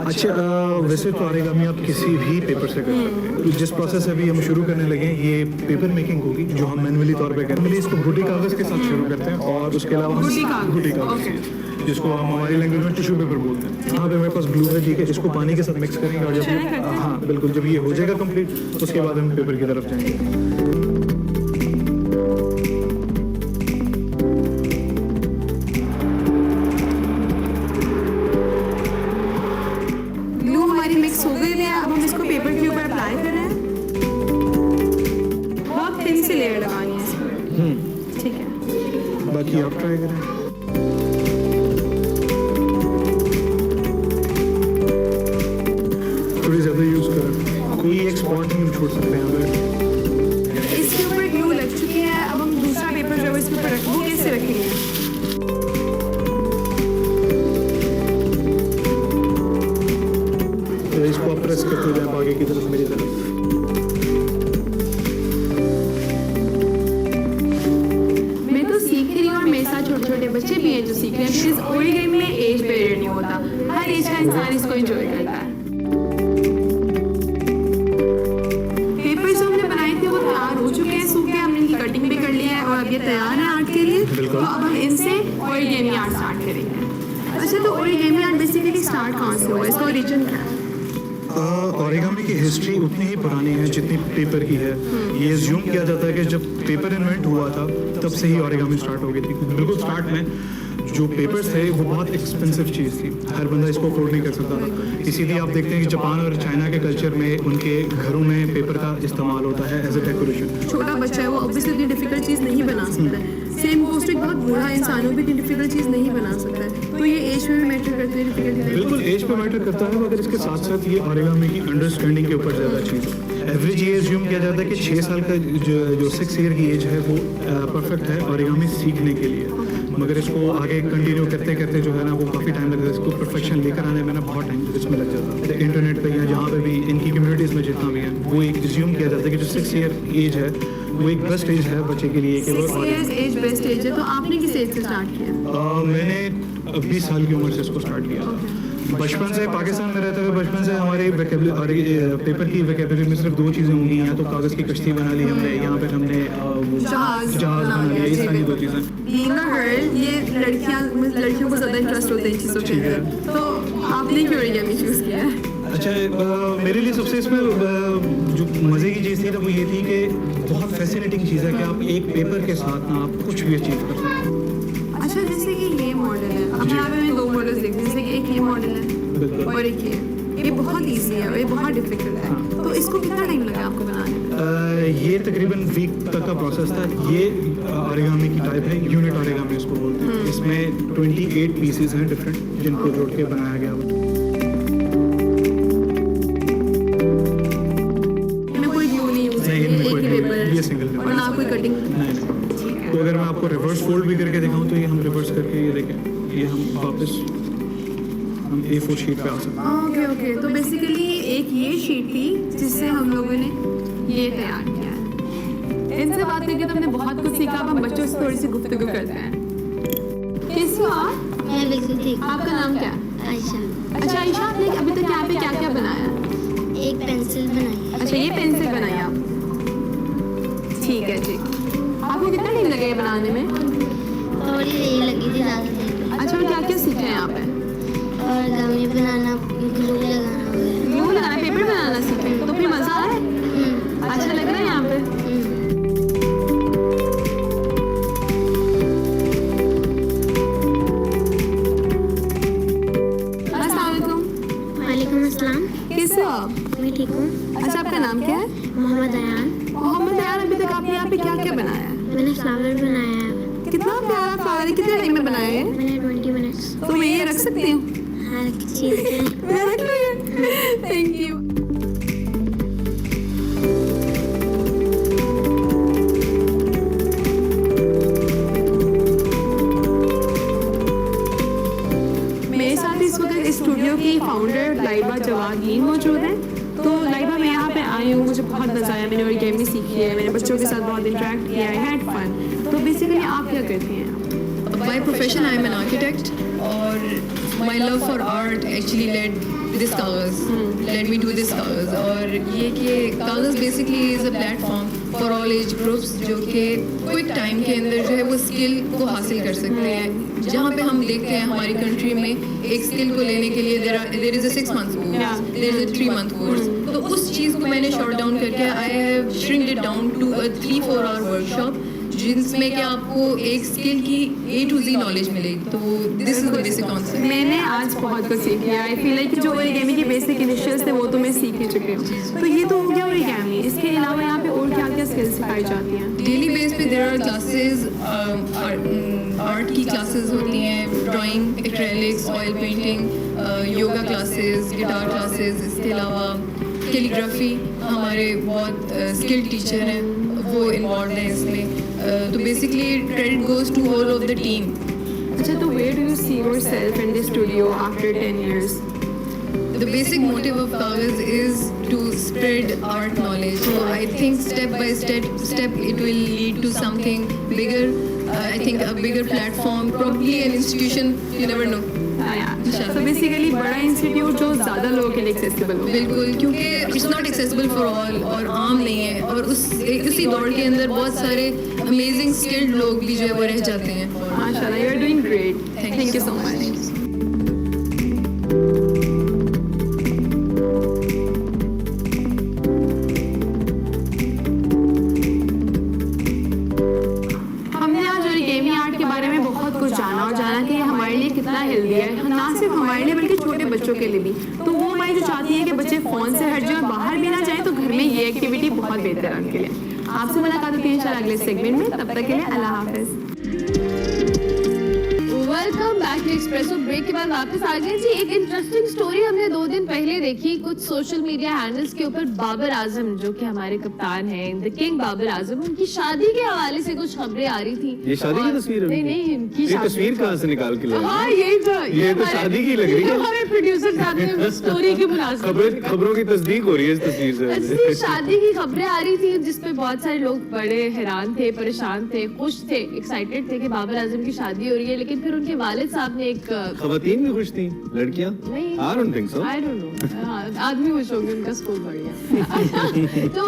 अच्छा, वैसे तो ओरिगामी आप किसी भी पेपर से कर सकते हैं। तो जिस प्रोसेस अभी हम शुरू करने लगे हैं ये पेपर मेकिंग होगी जो हम मैनुअली तौर पे करेंगे। इसको गुटी कागज़ के साथ शुरू करते हैं और उसके अलावा हम गुटी कागज़ जिसको हम हमारी लैंग्वेज में टिश्यू पेपर बोलते हैं। यहाँ पे मेरे पास ग्लू है, ठीक है, इसको पानी के साथ मिक्स करेंगे और जब हाँ बिल्कुल जब ये हो जाएगा कंप्लीट उसके बाद हम पेपर की तरफ जाएंगे। हो गए हैं, अब हम इसको पेपर के ऊपर अप्लाई कर रहे हैं। बहुत थिन सी लेयर लगानी है इसमें, ठीक है, बाकी आप ट्राई करें। थोड़ी ज़्यादा यूज़ करें, कोई एक स्पॉट नहीं छोड़ सकते हैं। इसके ऊपर प्रेस करते जाए आगे की तरफ मेरी तरफ। मैं तो सीख रही हूँ और मेरे साथ छोटे छोटे बच्चे भी हैं जो सीख रहे हैं। इस ओरिगेमी में एज बैरियर नहीं होता, हर एज का इंसान इसको एंजॉय करता है। पेपर जो हमने बनाए थे वो तैयार हो चुके हैं, सूख गए, हमने इनकी कटिंग भी कर लिया है और अब ये तैयार है आर्ट के लिए। तो अब हम इनसे ओरिगेमी आर्ट स्टार्ट करेंगे। अच्छा, तो ओरिगेमी आर्ट बेसिकली स्टार्ट कहाँ से हुआ, इसका ओरिजिन क्या है? ओरिगामी की हिस्ट्री उतनी ही पुरानी है जितनी पेपर की है। ये एज्यूम किया जाता है कि जब पेपर इन्वेंट हुआ था तब से ही ओरिगामी स्टार्ट हो गई थी। बिल्कुल स्टार्ट में जो पेपर्स थे वो बहुत एक्सपेंसिव चीज़ थी, हर बंदा इसको अफोर्ड नहीं कर सकता था। इसीलिए आप देखते हैं कि जापान और चाइना के कल्चर में उनके घरों में पेपर का इस्तेमाल होता है एज अ डेकोरेशन। छोटा बच्चा है वो ऑब्वियसली इतनी डिफिकल्ट चीज़ नहीं बना सकता है। सेम गोस्ट एक बहुत बूढ़ा इंसान हो भी इतनी डिफिकल्ट चीज़ नहीं बना सकता है। तो ये एज में भी मैटर करते हैं डिफिकल्टी? बिल्कुल एज पे मैटर करता है, मगर इसके साथ साथ ये ओरिगामी की अंडरस्टैंडिंग के ऊपर ज़्यादा चीज़ है। एवरेज ये एज्यूम किया जाता है कि 6 साल का जो 6 ईयर की एज है वो परफेक्ट है ओरिगामी सीखने के लिए। मगर इसको आगे कंटिन्यू करते करते जो है ना वो काफ़ी टाइम लगता है। इसको परफेक्शन लेकर आने में ना बहुत टाइम इसमें लग जाता है। इंटरनेट पे या जहाँ पे भी इनकी कम्युनिटीज़ में जितना भी है वो एक एज्यूम किया जाता है कि जो 6 ईयर एज है वो एक बेस्ट एज है बच्चे के लिए। 6 years एज बेस्ट एज है। तो आपने किस एज से स्टार्ट किया? मैंने 20 साल की उम्र से इसको स्टार्ट किया। बचपन से पाकिस्तान में रहते हुए बचपन से हमारे पेपर की वोकैबुलरी में सिर्फ 2 चीज़ें होंगी, या तो कागज़ की कश्ती बना ली हमने, यहाँ पे हमने जहाज बना लिया। ये सारी 2 चीज़ें। बीइंग अ गर्ल, ये लड़कियों को ज़्यादा इंटरेस्ट होता है इन चीज़ों के अंदर, तो आपने क्यों ओरिगामी चूज़ किया है? अच्छा, मेरे लिए सबसे इसमें जो मज़े की चीज़ थी ना वो ये थी कि बहुत फैसिनेटिंग चीज़ है कि आप एक पेपर के साथ ना आप कुछ भी अचीव कर सकते हैं। अच्छा, जैसे कि ये मॉडल है, अब यहाँ पे मैं 2 मॉडल्स देखती हूँ, जैसे कि एक ये मॉडल है और एक ये बहुत ईजी है और ये बहुत डिफिकल्ट है। तो इसको कितना टाइम लगा आपको बनाने में? ये तकरीबन वीक तक का प्रोसेस था। ये ओरिगामी की टाइप है, यूनिट ओरिगामी इसको बोलते हैं। इसमें 28 पीसेस हैं डिफरेंट जिनको जोड़ के बनाया गया हुआ। ये सिंगल और ना कोई कटिंग? नहीं। तो अगर मैं आपको रिवर्स फोल्ड भी करके दिखाऊं तो ये हम रिवर्स करके ये देखें, ये हम वापस हम A4 शीट पे आ सकते हैं। ओके ओके, तो बेसिकली एक ये शीट थी जिससे हम लोगों ने ये तैयार किया है। इनसे बात करके तो हमने बहुत कुछ सीखा। अब हम बच्चों से थोड़ी सी गुफ्तगू करते हैं। कैसी हो आप? मैं बिल्कुल ठीक। आपका नाम क्या? आयशा। अच्छा आयशा, आपने अभी तक यहाँ पे क्या क्या बनाया? एक पेंसिल बनाई। अच्छा, ये पेंसिल बनाई आप? ठीक है जी। आपको कितना टाइम लगा ये बनाने में? थोड़ी देर लगी थी, ज़्यादा देर। अच्छा, और क्या क्या सीखे हैं यहाँ पे? ओरिगामी बनाना, ग्लू लगाना वगैरह। ग्लू लगाना, पेपर बनाना सीखे, तो फिर मज़ा आ रहा है? अच्छा लग रहा है यहाँ पे? वालेकुम अस्सलाम। कैसे हो आप? मैं ठीक हूँ। अच्छा, आपका नाम क्या है? मोहम्मद अयान। मोहम्मद अयान, अभी तक आपने यहाँ पे क्या क्या बनाया है? मैंने फ्लावर बनाया है। कितना प्यारा फ्लावर है, कितने टाइम में बनाया है? मैंने 20 मिनट्स। तो मैं ये रख सकती हूँ? हर चीज़ है। मैं रख लूँ? Thank you. मेरे साथ इस वक्त स्टूडियो की फाउंडर लाइबा जवादीन मौजूद हैं। तो लाइबा, मैं यहाँ पे आई हूँ, मुझे बहुत मज़ा आया। मैंने ओरिगामी सीखी है, मैंने बच्चों के साथ बहुत इंटरेक्ट किया है, हैड फन। तो बेसिकली आप क्या करती हैं? By profession, I am an architect, or my love for art actually led me to this कागज़। और ये कि कागज़ basically is a platform for all age groups जो कि क्विक टाइम के अंदर जो है वो स्किल को हासिल कर सकते हैं। जहाँ पे हम देखते हैं हमारी कंट्री में एक स्किल को लेने के लिए there is a 6 month course, there is a 3 month course। तो उस चीज़ को मैंने शॉर्ट डाउन करके I have shrinked it down to a 3-4 hour workshop जिसमें कि आपको एक स्किल की A to Z नॉलेज मिलेगी। तो this is the basic concept. मैंने आज बहुत कुछ सीख लिया। आई फील लाइक जो ओरिगामी के बेसिक इनिशियल्स थे वो तो मैं सीख ही चुकी हूँ। तो ये तो हो गया ओरिगामी। इसके अलावा यहाँ पे और क्या क्या स्किल्स सिखाई जाती हैं? डेली बेस पे देयर आर क्लासेस, आर्ट की क्लासेस होती हैं, drawing, acrylics, oil painting, yoga classes, guitar classes. इसके अलावा कैलीग्राफी, हमारे बहुत स्किल्ड टीचर हैं वो इन्वॉल्व हैं इसमें। तो basically credit goes to all of the team. अच्छा, तो where do you see yourself in the studio after 10 years? The the basic motive of Kagaz is to spread art knowledge. So I think step by step it will lead to something bigger. I think a bigger platform, probably an institution, you never know. So basically बड़ा institute जो ज़्यादा लोगों के लिए accessible हो. बिल्कुल, क्योंकि it's not accessible for all और आम नहीं है, और उसी दौड़ के अंदर बहुत सारे अमेजिंग स्किल्ड लोग भी जो है वो रह जाते हैं. माशाल्लाह, you are doing great. Thank you so much. जाना और जाना कि ये हमारे लिए कितना हेल्दी है, ना सिर्फ हमारे लिए बल्कि छोटे बच्चों के लिए भी. तो वो माई जो चाहती है कि बच्चे फ़ोन से हट जाए, बाहर भी ना जाए, तो घर में ये एक्टिविटी बहुत बेहतर है उनके लिए. आपसे मुलाकात होती है इंशाल्लाह अगले सेगमेंट में. तब तक के लिए अल्लाह हाफिज़. Welcome back to Expresso. Break के बाद वापस आ गए जी. एक इंटरेस्टिंग स्टोरी हमने 2 दिन पहले देखी कुछ सोशल मीडिया हैंडल्स के ऊपर. बाबर आजम जो कि हमारे कप्तान हैं, द किंग बाबर आजम, उनकी शादी के हवाले से कुछ खबरें आ रही थी. ये शादी की तस्वीर है? नहीं, इनकी ये तस्वीर कहाँ से निकाल के लाई? हाँ, ये तो शादी की लग रही है. हमारे प्रोड्यूसर साहब ने स्टोरी के मुनासिब खबरों की तस्दीक हो रही है इस तस्वीर से. शादी की खबरें आ रही थी जिसपे बहुत सारे लोग बड़े हैरान थे, परेशान थे, खुश थे, एक्साइटेड थे कि बाबर आजम की शादी हो रही है. लेकिन फिर उनके वालिद साहब ने एक खवातीन भी खुश थी, लड़कियां? नहीं, I don't think so. I don't know. आदमी खुश होंगे, उनका स्कोर बढ़िया. तो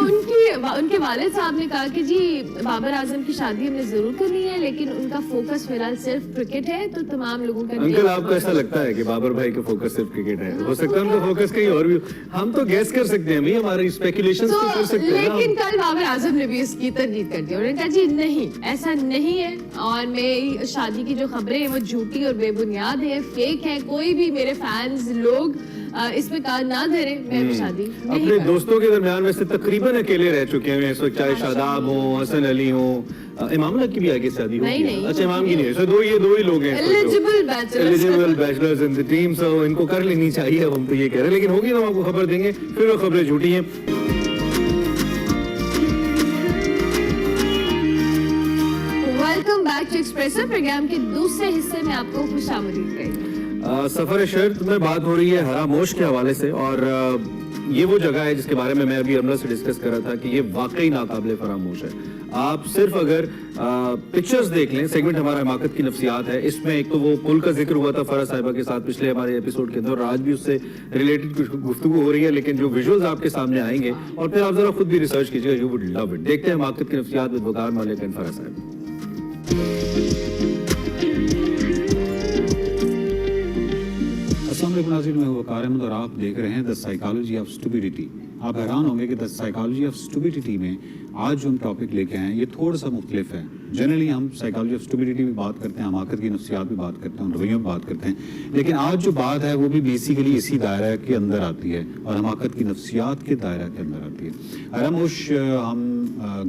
उनके वालिद साहब ने कहा कि जी बाबर आजम की शादी हमने जरूर करनी है, लेकिन उनका फोकस फिलहाल सिर्फ क्रिकेट है. तो तमाम लोगों का अंकल, आपको ऐसा लगता है कि बाबर भाई का फोकस सिर्फ क्रिकेट है? हो सकता है उनका फोकस कहीं और भी. हम तो गैस कर सकते हैं, हमारे स्पेकुलेशंस तो कर सकते हैं. लेकिन कल बाबर आजम ने भी इसकी तरदीद कर दी. उन्होंने कहा जी नहीं, ऐसा नहीं है, और मेरी शादी की जो खबरें हैं वो झूठी और बेबुनियाद है, फेक है. कोई भी मेरे फैंस लोग इसमें कान ना धरे. मैं शादी अपने दोस्तों के दरमियान वैसे तकरीबन अकेले रह चुके हैं इस वक्त, चाहे शादाब हो, हसन अली हो, इमाम की भी आगे शादी हो. नहीं. अच्छा, इमाम की नहीं है. दो ही लोग हैं eligible bachelors in the team. So इनको कर लेनी चाहिए, हम तो ये कह रहे हैं. लेकिन होगी तो आपको खबर देंगे. फिर वो खबरें झूठी हैं. Welcome back to Expresso. Programme के दूसरे हिस्से में आपको खुशामदीद कहेंगे. सफर शर्त में बात हो रही है हरामोश के हवाले से, और ये वो जगह है जिसके बारे में मैं अभी अमला से डिस्कस कर रहा था कि ये वाकई नाकाबिले फरामोश है. आप सिर्फ अगर पिक्चर्स देख लें, सेगमेंट हमारा हिमाकत की नफ्सियात है, इसमें एक तो वो पुल का जिक्र हुआ था फरा साहिबा के साथ पिछले हमारे एपिसोड के अंदर, और आज भी उससे रिलेटेड कुछ गुफ्तगू हो रही है. लेकिन जो विजुअल्स आपके सामने आएंगे, और फिर आप जरा खुद भी रिसर्च कीजिएगा, यू वुड लव इट. देखते हैं हिमाकत की नफ्सियात विद वकार मलिक एंड फरा साहिब. नाज़रीन, मैं वकार अहमद और आप देख रहे हैं द साइकोलॉजी ऑफ स्टुपिडिटी. आप हैरान होंगे कि द साइकोलॉजी ऑफ स्टुपिडिटी में आज जो हम टॉपिक लेके आए हैं ये थोड़ा सा मुख्तलिफ है. जनरली हम साइकोलॉजी ऑफ स्टुपिडिटी भी बात करते हैं, हमाकत की नफ्सियात भी बात करते हैं, रवैयों में बात करते हैं. लेकिन आज जो बात है वो भी बेसिकली इसी दायरा के अंदर आती है, और हमाकत की नफ्सियात के दायरा के अंदर आती है. हरामोश हम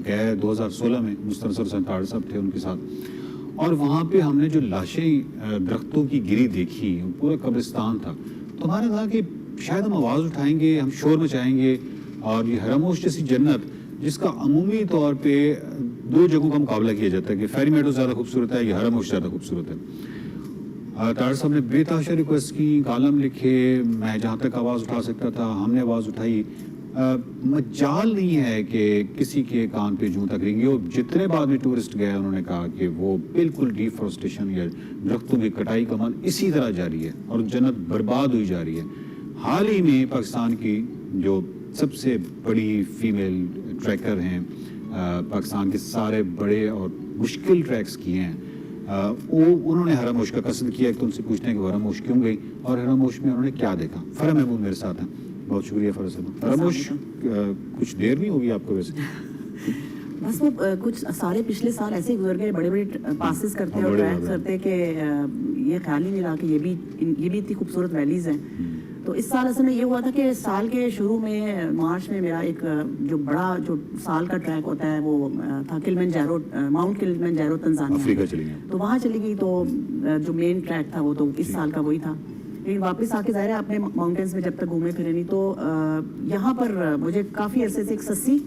गए 2016 में, मुस्तनसर सरताड़ साहब थे उनके साथ, और वहाँ पे हमने जो लाशें दरख्तों की गिरी देखी, पूरा कब्रिस्तान था. तो हमारा था कि शायद हम आवाज़ उठाएंगे, हम शोर मचाएंगे, और ये हरामोश जैसी जन्नत जिसका अमूमी तौर पे 2 जगहों का मुकाबला किया जाता है कि फेरी मेडो ज़्यादा खूबसूरत है या हरामोश ज़्यादा खूबसूरत है. ताड़ साहब ने बेताशा रिक्वेस्ट की, कालम लिखे, मैं जहाँ तक आवाज़ उठा सकता था हमने आवाज़ उठाई. मजाल नहीं है कि किसी के कान पे जूं तक रहेंगे. और जितने बाद में टूरिस्ट गए उन्होंने कहा कि वो बिल्कुल डिफॉरेस्टेशन या दरख्तों की कटाई का अमल इसी तरह जारी है और जन्नत बर्बाद हुई जा रही है. हाल ही में पाकिस्तान की जो सबसे बड़ी फीमेल ट्रैकर हैं, पाकिस्तान के सारे बड़े और मुश्किल ट्रैक्स किए हैं, वो उन्होंने हरामोश का कसद किया. तो उनसे पूछते हैं कि हरामोश क्यों गई और हरामोश में उन्होंने क्या देखा. फरा महबूब मेरे साथ हैं. बहुत शुक्रिया फरा साहब. हरामोश कुछ देर नहीं होगी आपको वैसे? बस वो कुछ सारे पिछले साल ऐसे गुजर गए, बड़े बड़े पासेस करते और ट्रैक करते कि ये ख्याल ही नहीं रहा कि ये भी इतनी खूबसूरत वैलीज हैं. तो इस साल असल में ये हुआ था कि साल के शुरू में मार्च में मेरा एक जो साल का ट्रैक होता है वो था Kilimanjaro, mount Kilimanjaro Tanzania, Africa चली गई. तो वहाँ चली गई. तो जो मेन ट्रैक था वो तो इस साल का वही था. लेकिन वापस आके ज़ाहिर है अपने माउंटेन्स में जब तक घूमे फिरे नहीं, तो यहाँ पर मुझे काफ़ी अरसे से एक सस्सी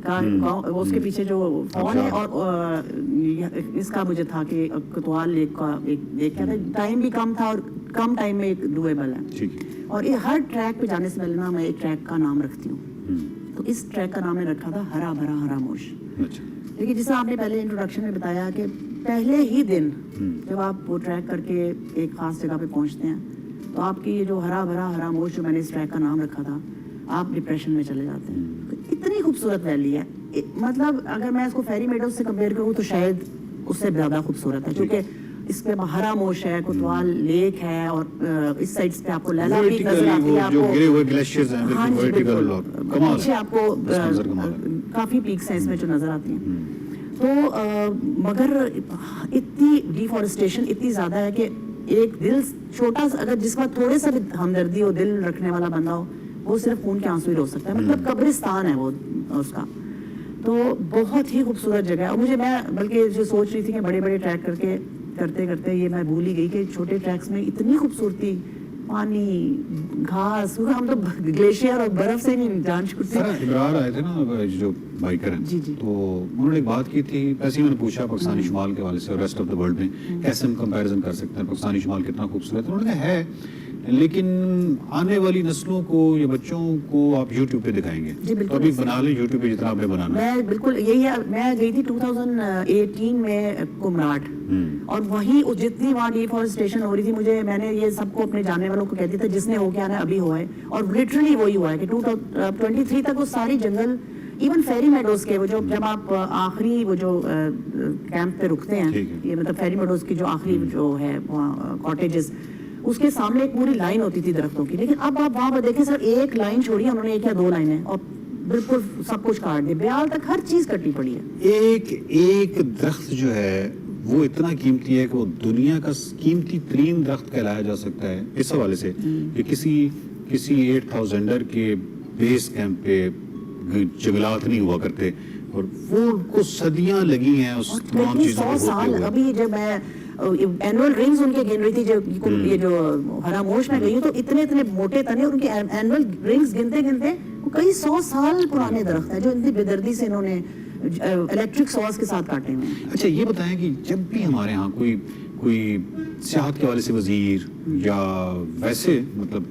का गाँव, उसके पीछे जो फॉल है, और इसका मुझे था कि कोतवाल लेक का एक देख क्या था. टाइम भी कम था और कम टाइम में डुएबल है। ठीक है। और ये हर ट्रैक पे जाने से पहले ना मैं एक ट्रैक का नाम रखती हूँ। तो इस ट्रैक का नाम मैंने रखा था हरा भरा हरामोश। अच्छा। देखिए जैसा आपने पहले इंट्रोडक्शन में बताया कि पहले ही दिन जब आप वो ट्रैक करके एक खास जगह पे पहुंचते हैं तो आपकी ये जो हरा भरा हरामोश जो मैंने इस ट्रैक का नाम रखा था, आप डिप्रेशन में चले जाते हैं। तो इतनी खूबसूरत वैली है, मतलब अगर मैं इसको फेरी मेडोज से कंपेयर करूँ तो शायद उससे ज़्यादा खूबसूरत है, क्योंकि इस पे हरामोश है, कोतवाल लेक है और इस साइड पे आपको लैला पीक नजर आती है, जो आपको गिरे हुए ग्लेशियर्स हैं, हाँ जी वर्टिकल और कमाल पीछे आपको मंजर कमाल है। काफी पीक्स हैं इसमें जो नजर आती हैं। तो मगर इतनी डिफॉरेस्टेशन इतनी ज्यादा है कि एक दिल छोटा सा, अगर जिसका थोड़े सा भी हमदर्दी हो, दिल रखने वाला बंदा हो, वो सिर्फ खून के आंसू ही रो सकता है। मतलब कब्रिस्तान है वो उसका। तो बहुत ही खूबसूरत जगह है। और मुझे मैं बल्कि जो सोच रही थी कि बड़े बड़े ट्रैक करते करते ये मैं भूल ही गई कि छोटे ट्रैक्स में इतनी खूबसूरती, पानी, घास, हम तो ग्लेशियर और बर्फ से नहीं जान छूटती। इब्रार आए थे ना जो बाइकर हैं, जी जी। तो उन्होंने एक बात की थी, ऐसे ही मैंने पूछा पाकिस्तानी शुमाल के हवाले से और रेस्ट ऑफ द वर्ल्ड में कैसे हम कंपैरिजन कर सकते हैं, पाकिस्तानी शुमाल कितना खूबसूरत है। उन्होंने कहा है, लेकिन आने वाली नस्लों को या बच्चों को आप YouTube पे दिखाएंगे। जी बिल्कुल। तो अभी बना ले YouTube पे जितना आपने बनाना। मैं बिल्कुल यही है, मैं गई थी 2018 में कुमराट और वहीं जितनी वहाँ डिफॉरेस्टेशन हो रही थी, मैंने ये सबको अपने जानने वालों को कहती थी जिसने हो गया ना अभी हुआ है, और लिटरली वही हुआ है कि 2023 तक वो सारी जंगल, इवन फेरी मेडोज के वो जो जब आप आखिरी वो जो कैंप पे रुकते हैं, ये मतलब फेरी मेडोज की जो आखिरी जो है कॉटेजेस, उसके सामने एक पूरी लाइन होती थी दरख्तों की। लेकिन अब आप वहां पर देखें सर, एक लाइन छोड़ी उन्होंने, एक या दो लाइनें, और बिल्कुल सब कुछ काट दिया, ब्याल तक हर चीज कटी पड़ी है। एक दरख्त जो है वो इतना कीमती है कि वो दुनिया का कीमती तरीन दरख्त कहलाया जा सकता है इस हवाले से कि किसी 8000 के बेस कैंप पे जंगलात नहीं हुआ करते, और वो उनको सदियां लगी हैं उस तमाम चीजों को होते हुए। अभी जब मैं एनुअल रिंग्स उनके गिन रही थी, जब ये जो हरामोश में गई हूँ, तो इतने मोटे तने, उनके एनुअल रिंग्स गिनते कई 100 साल पुराने दरख्त है जो इतनी बेदर्दी से इन्होंने इलेक्ट्रिक सॉस के साथ काटे हुए हैं। अच्छा ये बताएं कि जब भी हमारे यहाँ कोई सियाहत के वाले से वजीर या वैसे मतलब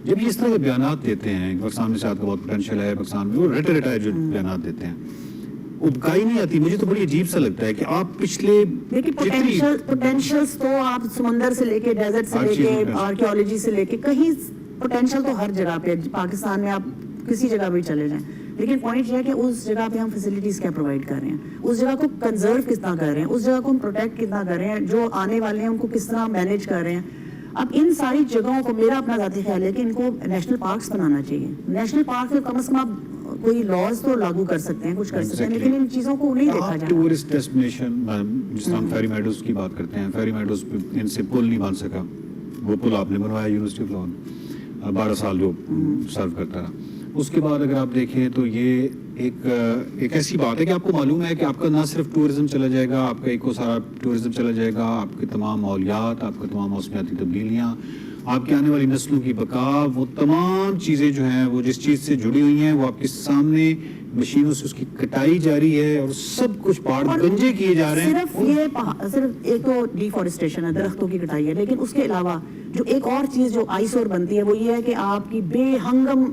जब ये इस तरह के बयानात देते हैं, पाकिस्तान में सियाहत का बहुत पोटेंशियल है, पाकिस्तान में वो रटे जो बयानात देते हैं, उबकाई नहीं आती। मुझे तो बड़ी अजीब सा लगता है कि आप पिछले देखिए पोटेंशियल्स तो आप समुंदर से लेके डेजर्ट से लेके आर्कियोलॉजी से लेके कहीं पोटेंशियल तो हर जगह पे, पाकिस्तान में आप किसी जगह भी चले जाएं, लेकिन पॉइंट ये है कि उस जगह पे हम फैसिलिटीज क्या प्रोवाइड कर रहे हैं, उस जगह को कंजर्व कितना कर रहे हैं, उस जगह को हम प्रोटेक्ट कितना कर रहे हैं, जो आने वाले हैं उनको किस तरह मैनेज कर रहे हैं। अब इन सारी जगहों को, मेरा अपना ज़ाती ख्याल है कि इनको नेशनल पार्क्स बनाना चाहिए। नेशनल पार्क में कम से कम आप कोई लॉज तो लागू कर सकते हैं, कुछ कर सकते हैं, लेकिन इन चीजों को नहीं देखा जाता। टूरिस्ट डेस्टिनेशन जिस तरह हम फेरी मेडोज की बात करते हैं, फेरी मेडोज पे इनसे पुल नहीं बन सका, वो पुल आपने बनवाया यूनिवर्सिटी ऑफ लॉ, 12 साल जो सर्व करता रहा। उसके बाद अगर आप देखें तो ये एक ऐसी बात है कि आपको मालूम है कि आपका ना सिर्फ टूरिज्म चला जाएगा, आपका एक सारा टूरिज्म चला जाएगा, आपके तमाम माहौलियात, आपका तमाम मौसमियाती तब्दीलियाँ, आपकी आने वाली नस्लों की बका, वो तमाम चीज़ें जो हैं वो जिस चीज़ से जुड़ी हुई हैं वो आपके सामने मशीनों से उसकी कटाई जारी है और सब कुछ पहाड़ गंजे किए जा रहे हैं। सिर्फ एक तो डिफॉरेस्टेशन है, दरख्तों की कटाई है, लेकिन उसके अलावा जो एक और चीज जो आईसोर बनती है वो ये है कि आपकी बेहंगम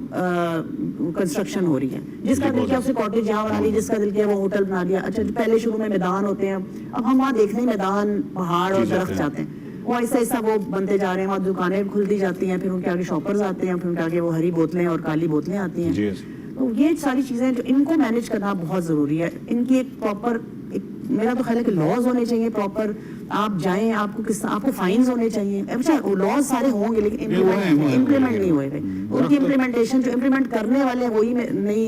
कंस्ट्रक्शन हो रही है। जिसका दिल किया उसे कॉटेज यहाँ बना ली, जिसका दिल किया वो होटल बना लिया। अच्छा पहले शुरू में मैदान होते हैं, अब हम वहाँ देखने मैदान, पहाड़ और दरख्त चाहते हैं, वो ऐसा ऐसा वो बनते जा रहे हैं, वहाँ दुकानें खुलती जाती हैं, फिर उनके आगे शॉपर्स आते हैं, फिर उनके आगे वो हरी बोतलें और काली बोतलें आती हैं। तो ये सारी चीजें जो इनको मैनेज करना बहुत जरूरी है। इनकी एक प्रॉपर, मेरा तो ख्याल है कि लॉज होने चाहिए प्रॉपर। आप जाएं, आपको फाइन्स होने चाहिए। अच्छा लॉज सारे होंगे लेकिन इम्प्लीमेंट नहीं होएंगे, उनकी इम्प्लीमेंटेशन जो इम्प्लीमेंट करने वाले वही नहीं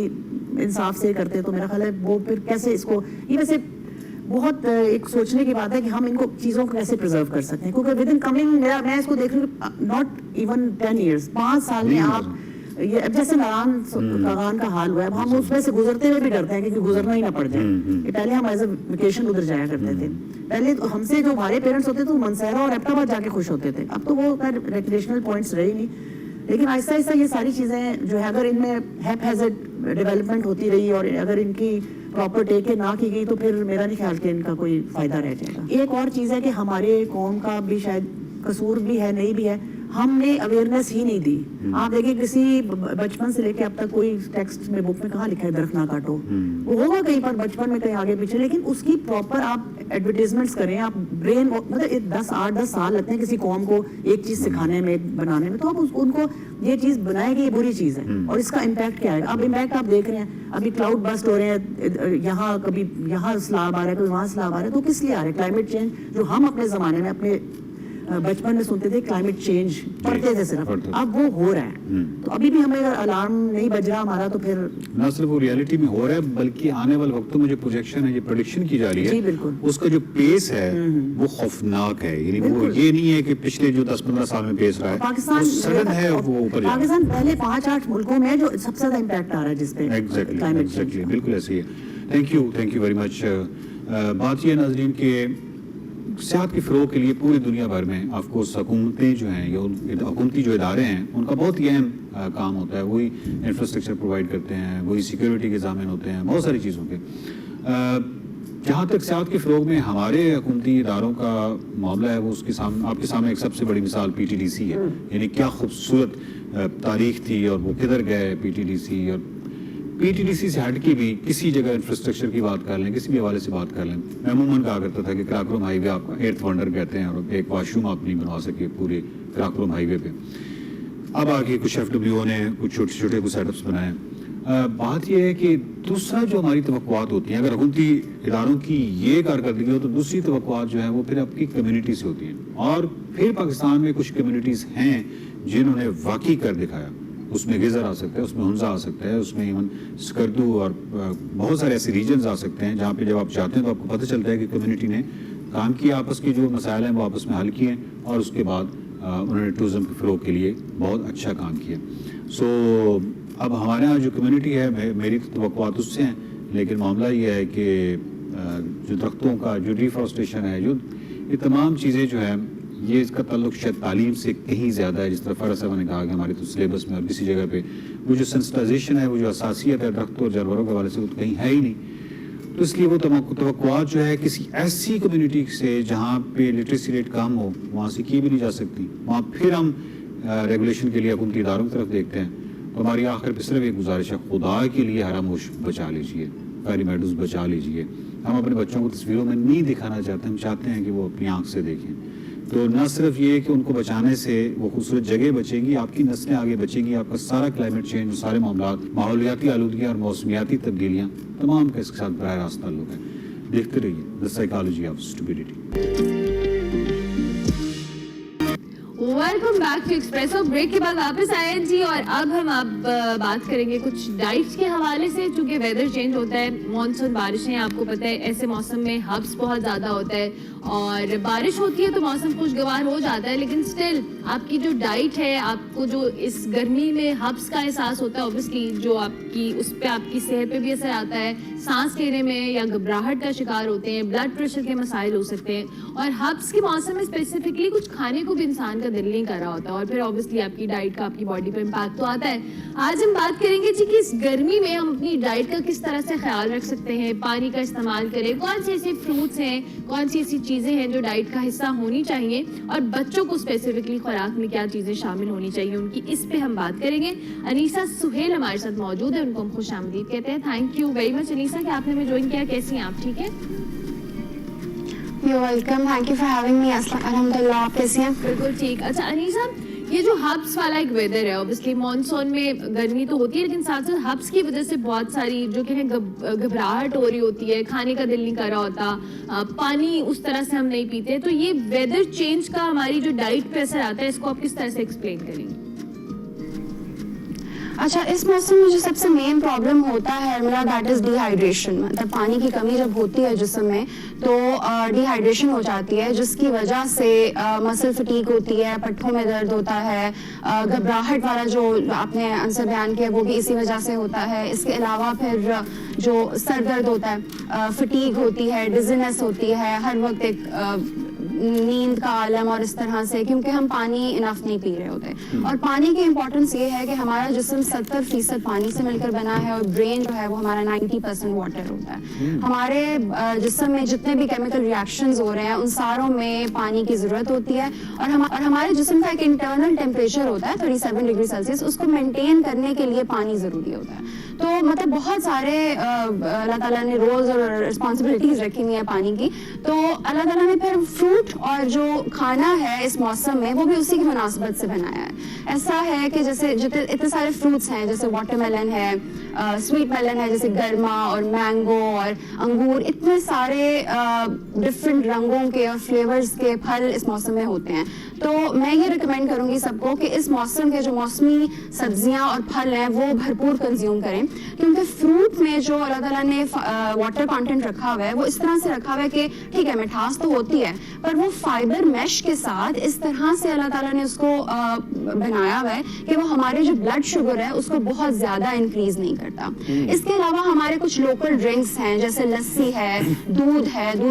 इंसाफ से करते, तो मेरा ख्याल है वो फिर कैसे इसको, ये वैसे बहुत एक सोचने की बात है कि हम इनको चीजों को कैसे प्रिजर्व कर सकते हैं, क्योंकि विद इन कमिंग मैं इसको देख रही हूँ नॉट इवन 10 years, 5 साल में आप ये अब जैसे नारायण का हाल हुआ है, अब हम उसमें से गुजरते हुए भी डरते हैं क्योंकि गुजरना ही ना पड़ जाए। ये पहले हम एज अ वेकेशन उधर जाया करते थे, पहले तो हमसे जो हमारे पेरेंट्स होते थे वो मनसेरा और एबटाबाद जाके खुश होते थे, अब तो वो रिक्रिएशनल पॉइंट्स रहे ही नहीं। लेकिन आहिस्ता आहिस्ता ये सारी चीजें जो है, अगर इनमें हैप्पैज़र्ड डेवलपमेंट होती रही और अगर इनकी प्रॉपर टेक केयर ना की गई तो फिर मेरा नहीं ख्याल कि इनका कोई फायदा रह जाएगा। एक और चीज है कि हमारे कौम का भी शायद कसूर भी है नहीं भी है, हमने अवेयरनेस ही नहीं दी। आप देखिए किसी बचपन से लेके अब तक कोई टेक्स्ट में बुक में कहाँ लिखा है दरख्त ना काटो, वो होगा कहीं पर बचपन में कहीं आगे पीछे, लेकिन उसकी प्रॉपर आप एडवर्टीजमेंट्स करें, आप ब्रेन मतलब 8-10 साल लगते हैं किसी कौम को एक चीज सिखाने में बनाने में, तो आप उनको ये चीज बनाएंगे ये बुरी चीज है और इसका इम्पैक्ट क्या है। अब इम्पैक्ट आप देख रहे हैं, अभी क्लाउड बस्ट हो रहे हैं, यहाँ कभी यहाँ सैलाब आ रहा है कभी वहाँ सैलाब आ रहा है, तो किस लिए आ रहा है? क्लाइमेट चेंज जो हम अपने जमाने में अपने बचपन में सुनते थे, क्लाइमेट चेंज पढ़ते थे सिर्फ, अब वो हो रहा है। तो अभी भी हमें अगर अलार्म नहीं बज रहा हमारा तो फिर ना सिर्फ वो रियलिटी में हो रहा है बल्कि आने वाले वक्तों में जो प्रोजेक्शन है, ये प्रेडिक्शन की जा रही है, जी बिल्कुल, उसका जो पेस है वो खौफनाक है। यानी वो ये नहीं है कि पिछले जो 10-15 साल में पेस रहा है, पाकिस्तान सडन है वो ऊपर जा रहा है। पाकिस्तान पहले 5-8 मुल्कों में जो सबसे ज्यादा इम्पैक्ट आ रहा है जिसपे एग्जैक्टली बिल्कुल ऐसे ही है। Thank you very much. बात ये नाज़रीन के सियाहत के फ़रोग़ के लिए पूरी दुनिया भर में ऑफ कोर्स हुकूमतें जो हैं या हुकूमती जो इदारे हैं उनका बहुत ही अहम काम होता है, वही इंफ्रास्ट्रक्चर प्रोवाइड करते हैं, वही सिक्योरिटी के ज़ामिन होते हैं, बहुत सारी चीज़ों के। जहाँ तक सियाहत के फ़रोग़ में हमारे हुकूमती इदारों का मामला है, वो उसके सामने आपके सामने एक सबसे बड़ी मिसाल PTDC है। यानी क्या खूबसूरत तारीख थी और वो किधर गए PTDC, और PTDC से हट के भी किसी जगह इंफ्रास्ट्रक्चर की बात कर लें, किसी भी हवाले से बात कर लें, मैं अमूमन कहा करता था कि कराकोरम हाईवे आपका 8th वंडर कहते हैं और एक वाशरूम आप नहीं बनवा सके पूरे कराकोरम हाईवे पे। अब आगे कुछ FWO ने कुछ छोटे छोटे कुछ सेटअप्स बनाए। बात यह है कि दूसरा जो हमारी तवक्कुआत होती हैं, अगर हुकूमती इदारों की ये कारकर्दगी हो तो दूसरी तवक्कुआत जो है वो फिर आपकी कम्युनिटी से होती हैं। और फिर पाकिस्तान में कुछ कम्युनिटीज़ हैं जिन्होंने वाकई कर दिखाया। उसमें गिज़र आ सकता है, उसमें हुंजा आ सकता है, उसमें इवन स्कर्दू और बहुत सारे ऐसे रीजन्स आ सकते हैं जहाँ पे जब आप जाते हैं तो आपको पता चलता है कि कम्युनिटी ने काम किया, आपस के जो मसाइल हैं वो आपस में हल किए और उसके बाद उन्होंने टूरिज़म के फ़रोग़ के लिए बहुत अच्छा काम किया। सो अब हमारे यहाँ जो कम्युनिटी है, मेरी तो तवक्कुआत उससे हैं, लेकिन मामला ये है कि जो दरख्तों का जो डिफॉरेस्टेशन है, जो ये तमाम चीज़ें जो है ये इसका ताल्लुक शायद तालीम से कहीं ज़्यादा है। जिस तरह फ़रज़ साहब ने कहा कि हमारे तो सिलेबस में और किसी जगह पे वो जो सेंसिटाइजेशन है, वो जो हसासियत है दरख्तों और जानवरों के हवाले से, वो तो कहीं है ही नहीं। तो इसलिए वो तवक्कुआत जो है किसी ऐसी कम्युनिटी से जहाँ पे लिटरेसी रेट कम हो, वहाँ से की भी नहीं जा सकती। वहाँ फिर हम रेगुलेशन के लिए हुकूमती इदारों की तरफ देखते हैं। तो हमारी आखिर पर सिर्फ एक गुजारिश है, खुदा के लिए हरामोश बचा लीजिए, फेरी मेडोज़ बचा लीजिए। हम अपने बच्चों को तस्वीरों में नहीं दिखाना चाहते, हम चाहते हैं कि वो अपनी आँख से देखें। तो न सिर्फ ये कि उनको बचाने से वो खूबसूरत जगह बचेगी, आपकी नस्लें आगे बचेंगी, आपका सारा क्लाइमेट चेंज, सारे मामला, माहौलियाती आलूदगियाँ और मौसमियाती तब्दीलियाँ तमाम का इसके साथ बराह रास्त ताल्लुक है। देखते रहिए the psychology of stupidity. Welcome back to Expresso. Break के बाद वापस आए हैं जी, और अब हम बात करेंगे कुछ डाइट्स के हवाले से। चूंकि वेदर चेंज होता है, मॉनसून बारिशें, आपको पता है ऐसे मौसम में हब्स बहुत ज़्यादा होता है और बारिश होती है तो मौसम खुशगवार हो जाता है, लेकिन स्टिल आपकी जो डाइट है, आपको जो इस गर्मी में हब्स का एहसास होता है, ऑब्वियसली जो आपकी उस पर आपकी सेहत पे भी असर आता है, सांस लेने में या घबराहट का शिकार होते हैं, ब्लड प्रेशर के मसाइल हो सकते हैं। और हब्स के मौसम में स्पेसिफिकली कुछ खाने को भी इंसान का दिल नहीं कर रहा होता और फिर ऑब्वियसली आपकी डाइट का आपकी बॉडी पर इम्पैक्ट तो आता है। आज हम बात करेंगे जी कि इस गर्मी में हम अपनी डाइट का किस तरह से ख्याल रख सकते हैं, पानी का इस्तेमाल करें, कौन से ऐसे फ्रूट्स हैं, कौन सी ऐसी चीज़ें हैं जो डाइट का हिस्सा होनी चाहिए, और बच्चों को स्पेसिफिकली खुराक में क्या चीज़ें शामिल होनी चाहिए उनकी, इस पे हम बात करेंगे। अनीसा सुहेल हमारे साथ मौजूद है, उनको हम खुश आमदीद कहते हैं। Thank you very much Anisa कि आपने हमें ज्वाइन किया। कैसी हैं आप? ठीक है, You're welcome. Thank you for having me. अल्हम्दुलिल्लाह, आप कैसी हैं? बिल्कुल ठीक। अच्छा अनीसा, ये जो हब्स वाला एक वेदर है, ऑब्वियसली मॉनसून में गर्मी तो होती है, लेकिन साथ साथ हब्स की वजह से बहुत सारी जो कि घबराहट हो रही होती है, खाने का दिल नहीं कर रहा होता, पानी उस तरह से हम नहीं पीते, तो ये वेदर चेंज का हमारी जो डाइट पे असर आता है, इसको आप किस तरह से एक्सप्लेन करेंगे? अच्छा, इस मौसम में जो सबसे मेन प्रॉब्लम होता है मेरा, दैट इज डिहाइड्रेशन। मतलब पानी की कमी जब होती है जिस्म में तो डिहाइड्रेशन हो जाती है, जिसकी वजह से मसल फटीक होती है, पट्ठों में दर्द होता है, घबराहट वाला जो आपने आंसर बयान किया वो भी इसी वजह से होता है। इसके अलावा फिर जो सर दर्द होता है, फटीक होती है, डिजीनेस होती है, हर वक्त एक नींद का आलम और इस तरह से, क्योंकि हम पानी इनफ नहीं पी रहे होते। और पानी की इंपॉर्टेंस ये है कि हमारा जिस्म 70% पानी से मिलकर बना है और ब्रेन जो है वो हमारा 90% वाटर होता है। हमारे जिस्म में जितने भी केमिकल रिएक्शंस हो रहे हैं उन सारों में पानी की जरूरत होती है। और हमारे जिस्म का एक इंटरनल टेम्परेचर होता है 37 डिग्री सेल्सियस, उसको मेंटेन करने के लिए पानी जरूरी होता है। तो मतलब बहुत सारे अल्लाह ताला ने रोल्स और रिस्पॉन्सिबिलिटीज रखी हुई है पानी की। तो अल्लाह ताला ने फिर फ्रूट और जो खाना है इस मौसम में वो भी उसी की मुनासबत से बनाया है। ऐसा है कि जैसे इतने सारे फ्रूट्स हैं, जैसे वाटरमेलन है, स्वीट मेलन है, जैसे गर्मा और मैंगो और अंगूर, इतने सारे डिफरेंट रंगों के और फ्लेवर्स के फल इस मौसम में होते हैं। तो मैं ये रिकमेंड करूंगी सबको कि इस मौसम के जो मौसमी सब्जियां और फल हैं वो भरपूर कंज्यूम करें, क्योंकि फ्रूट में जो अल्लाह ताला ने वाटर कंटेंट रखा हुआ है वो इस तरह से रखा हुआ है कि ठीक है मिठास तो होती है, पर वो फाइबर मैश के साथ इस तरह से अल्लाह ताला ने उसको बनाया हुआ है कि वो हमारे जो ब्लड शुगर है उसको बहुत ज्यादा इंक्रीज नहीं करता। इसके अलावा हमारे कुछ लोकल ड्रिंक्स हैं, जैसे लस्सी है, दूध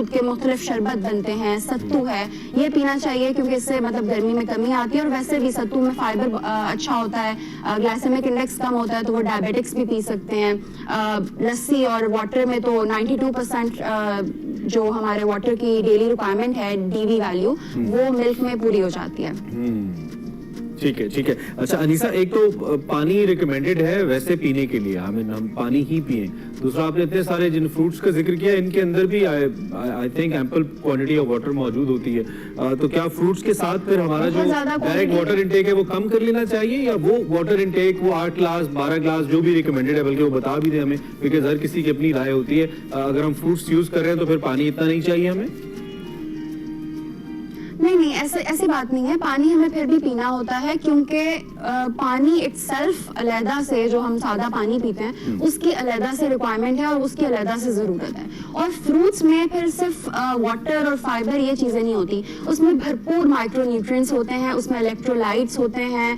के मुख्तलिफ शरबत बनते हैं, सत्तू है, ये पीना चाहिए क्योंकि इससे मतलब गर्मी में कमी आती है। और वैसे भी सत्तू में फाइबर अच्छा होता है, ग्लाइसेमिक इंडेक्स कम होता है, तो वो डायबिटिक्स भी पी सकते हैं। लस्सी और वाटर में तो 92% जो हमारे वाटर की डेली रिक्वायरमेंट है DV वैल्यू वो मिल्क में पूरी हो जाती है। ठीक है। अच्छा अनीसा, एक तो पानी रिकमेंडेड है वैसे पीने के लिए, हम पानी ही पिए। दूसरा, आपने इतने सारे जिन फ्रूट्स का जिक्र किया इनके अंदर भी I think ample quantity of water मौजूद होती है। तो क्या फ्रूट्स के साथ फिर हमारा जो डायरेक्ट वाटर इंटेक है वो कम कर लेना चाहिए, या वो वाटर इंटेक वो 8 ग्लास 12 ग्लास जो भी रिकमेंडेड है, बल्कि वो बता भी दे हमें, बिकॉज हर किसी की अपनी राय होती है। अगर हम फ्रूट्स यूज कर रहे हैं तो फिर पानी इतना नहीं चाहिए हमें? नहीं, ऐसी बात नहीं है। पानी हमें फिर भी पीना होता है, क्योंकि पानी इटसेल्फ अलहदा से जो हम सादा पानी पीते हैं उसकी अलहदा से रिक्वायरमेंट है और उसकी अलहदा से ज़रूरत है। और फ्रूट्स में फिर सिर्फ वाटर और फाइबर ये चीज़ें नहीं होती, उसमें भरपूर माइक्रोन्यूट्रिएंट्स होते हैं, उसमें इलेक्ट्रोलाइट्स होते हैं,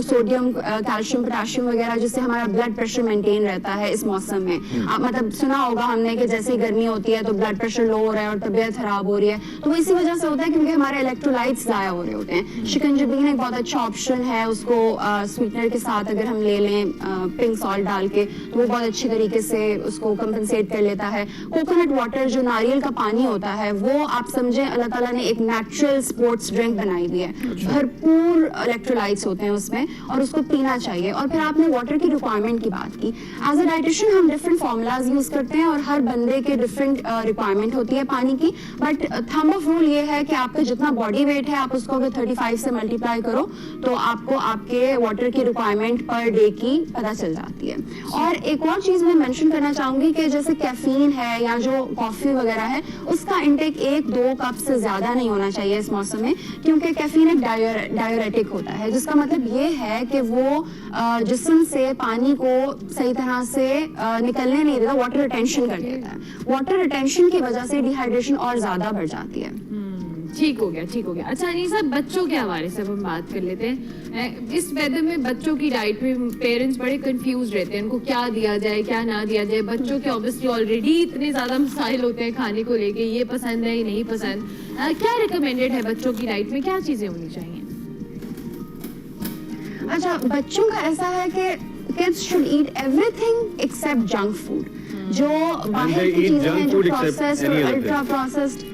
सोडियम, कैल्शियम, पोटेशियम वगैरह, जिससे हमारा ब्लड प्रेशर मेंटेन रहता है इस मौसम में। मतलब सुना होगा हमने कि जैसे गर्मी होती है तो ब्लड प्रेशर लो हो रहा है और तबीयत खराब हो रही है, तो वो इसी वजह से होता है क्योंकि हमारे इलेक्ट्रोलाइट्स ज़ाया हो रहे होते हैं। शिकंजबीन एक बहुत अच्छा ऑप्शन है, उसको स्वीटनर के साथ अगर हम ले लें पिंक सॉल्ट डाल के तो वो बहुत अच्छी तरीके से उसको कंपनसेट कर लेता है। कोकोनट वाटर जो नारियल का पानी होता है वो आप समझें अल्लाह ताला ने एक नेचुरल स्पोर्ट्स ड्रिंक बनाई हुई है, भरपूर इलेक्ट्रोलाइट्स होते हैं उसमें और उसको पीना चाहिए। और फिर आपने वाटर की रिक्वायरमेंट की बात की, एज अ डाइटिशियन हम डिफरेंट फार्मूलाज यूज करते हैं और हर बंदे के डिफरेंट रिक्वायरमेंट होती है पानी की, बट थंब ऑफ रूल ये है कि आपका जितना बॉडी वेट है आप उसको अगर 35 से मल्टीप्लाई करो तो आपको आपके वाटर की रिक्वायरमेंट पर डे की पता चल जाती है। और एक और चीज मैं मेंशन करना चाहूंगी कि जैसे कैफीन है या जो कॉफी वगैरह है उसका इंटेक 1-2 कप से ज्यादा नहीं होना चाहिए इस मौसम में, क्योंकि कैफीन एक डाययूरेटिक होता है, जिसका मतलब ये है कि वो जिस्म से पानी को सही तरह से निकलने नहीं देता, वाटर रिटेंशन कर देता है। वाटर रिटेंशन की वजह से डिहाइड्रेशन और ज्यादा बढ़ जाती है। ठीक हो गया। अच्छा अनीसा, बच्चों के हवाले से हम बात कर लेते हैं। इस वेदर में बच्चों की डाइट में पेरेंट्स बड़े कंफ्यूज रहते हैं, उनको क्या दिया जाए क्या ना दिया जाए। बच्चों के ऑब्वियसली ऑलरेडी इतने ज्यादा मसाइल होते हैं खाने को लेके, ये पसंद है ये नहीं पसंद। क्या रिकमेंडेड है बच्चों की डाइट में, क्या चीजें होनी चाहिए? अच्छा, बच्चों का ऐसा है कि kids should eat everything except junk food, जो बाहर की चीजें हैं, जो प्रोसेस्ड और अल्ट्रा प्रोसेस्ड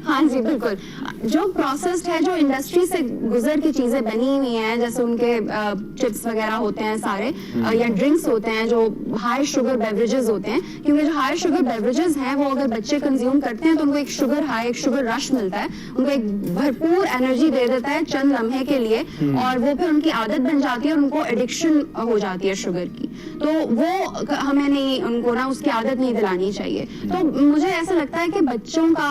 हाँ जी बिल्कुल, जो प्रोसेस्ड है, जो इंडस्ट्री से गुजर की चीजें बनी हुई हैं, जैसे उनके चिप्स वगैरह होते हैं सारे, या ड्रिंक्स होते हैं जो हाई शुगर बेवरेजेस होते हैं, क्योंकि जो हाई शुगर बेवरेजेस हैं वो अगर बच्चे कंज्यूम करते हैं तो उनको एक शुगर हाई, एक शुगर रश मिलता है, उनको एक भरपूर एनर्जी दे देता है चंद लम्हे के लिए, और वो फिर उनकी आदत बन जाती है और उनको एडिक्शन हो जाती है शुगर की। तो वो हमें नहीं, उनको ना उसकी आदत नहीं दिलानी चाहिए। तो मुझे ऐसा लगता है कि बच्चों का